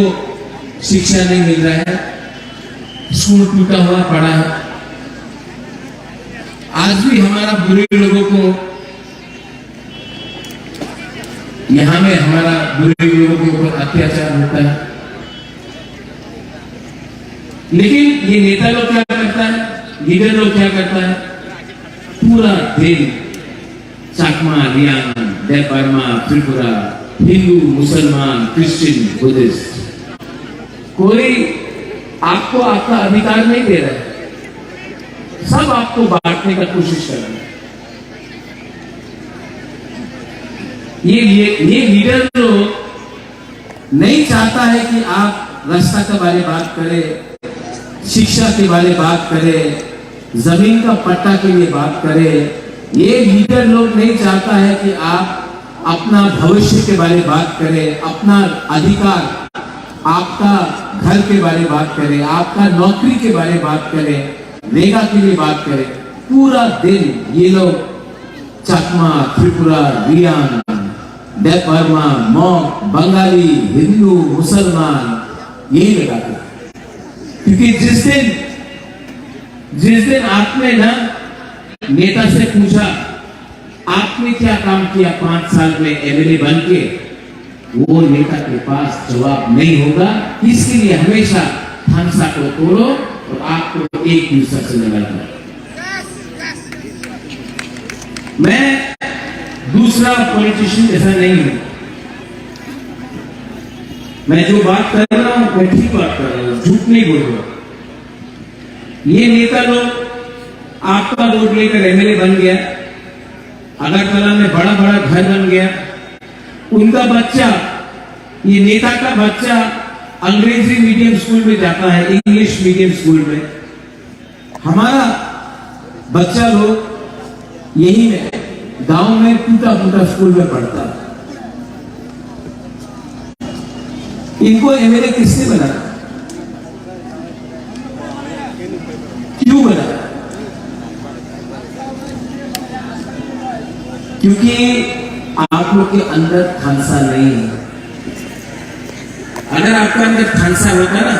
शिक्षा नहीं मिल रहा है, स्कूल टूटा हुआ पड़ा है। आज भी हमारा बुरे लोगों को, यहाँ में हमारा बुरे लोगों के ऊपर अत्याचार होता है। लेकिन ये नेता लोग क्या करता है, लीडर लोग क्या करता है, पूरा दिन चाकमा, रियांग, देवबर्मा, त्रिपुरा, हिंदू, मुसलमान, क्रिश्चियन, बुद्धिस्ट, कोई आपको आपका अधिकार नहीं दे रहा है, सब आपको बांटने का कोशिश कर रहे हैं। ये लीडर लोग नहीं चाहता है कि आप रास्ता के बारे में बात करें, शिक्षा के बारे में बात करें, जमीन का पट्टा के लिए बात करें। ये लीडर लोग नहीं चाहता है कि आप अपना भविष्य के बारे में बात करें, अपना अधिकार, आपका घर के बारे में बात करें, आपका नौकरी के बारे में बात करें, रेगा के लिए बात करें। पूरा दिन ये लोग चकमा, त्रिपुरा, रियांग, देवबर्मा, मॉक, बंगाली, हिंदू, मुसलमान यही लगाते। क्योंकि जिस दिन आपने ना नेता से पूछा आपने क्या काम किया 5 साल में एमएलए बन के, वो नेता के पास जवाब नहीं होगा। इसके लिए हमेशा हंसा को तोड़ो और आपको एक दूसरे से लड़ा दो। मैं दूसरा पॉलिटिशियन ऐसा नहीं हूं। मैं जो बात कर रहा हूं मैं ठीक बात कर रहा हूं, झूठ नहीं बोल रहा। ये नेता लोग आपका वोट लेकर एमएलए बन गया, अगरतला में बड़ा बड़ा घर बन गया, उनका बच्चा, ये नेता का बच्चा अंग्रेजी मीडियम स्कूल में जाता है, इंग्लिश मीडियम स्कूल में। हमारा बच्चा लोग यही में गांव में टूटा फूटा स्कूल में पढ़ता है। इनको एमएलए किसने बनाया, क्यों बनाया? क्योंकि आप लोग के अंदर खानसा नहीं है। अगर आपका अंदर खानसा होता ना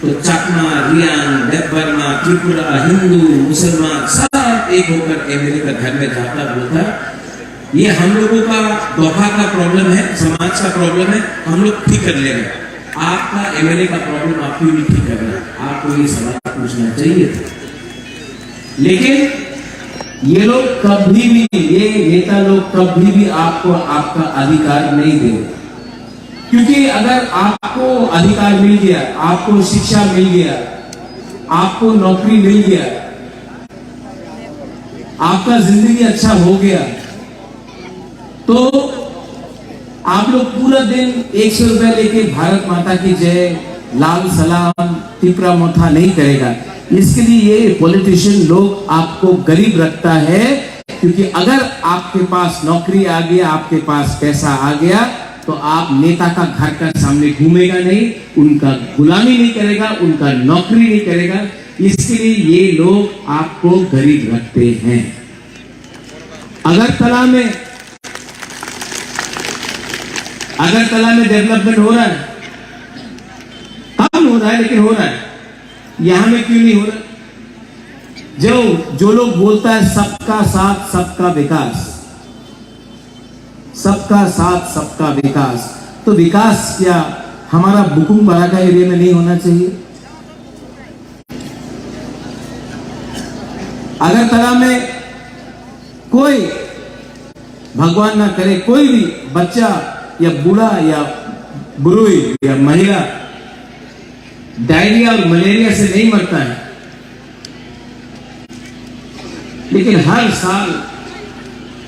तो चाकमा, रियांग, देवबर्मा, त्रिपुरा, हिंदू, मुसलमान सब एक होकर एमएलए का घर में जाता बोलता। ये हम लोगों का दोहा का प्रॉब्लम है, समाज का प्रॉब्लम है, हम लोग ठीक कर लेंगे। आपका एमएलए का प्रॉब्लम आप क्यों नहीं ठीक कर रहे? आपको ये सवाल पूछना चाहिए था। लेकिन ये लोग कभी भी, ये नेता लोग कभी भी आपको आपका अधिकार नहीं देंगे। क्योंकि अगर आपको अधिकार मिल गया, आपको शिक्षा मिल गया, आपको नौकरी मिल गया, आपका जिंदगी अच्छा हो गया, तो आप लोग पूरा दिन 100 रुपया लेके भारत माता की जय, लाल सलाम, टिपरा मोथा नहीं करेगा। इसके लिए ये पॉलिटिशियन लोग आपको गरीब रखता है। क्योंकि अगर आपके पास नौकरी आ गया, आपके पास पैसा आ गया, तो आप नेता का घर का सामने घूमेगा नहीं, उनका गुलामी नहीं करेगा, उनका नौकरी नहीं करेगा। इसके लिए ये लोग आपको गरीब रखते हैं। अगरतला में डेवलपमेंट हो रहा है, कम हो रहा है लेकिन हो रहा है। यहां में क्यों नहीं हो रहा? जो लोग बोलता है सबका साथ सबका विकास, सबका साथ सबका विकास, तो विकास क्या हमारा बुकुम बराका एरिया में नहीं होना चाहिए? अगरतला में कोई, भगवान ना करे, कोई भी बच्चा या बूढ़ा या बुरुई या महिला डायरिया और मलेरिया से नहीं मरता है। लेकिन हर साल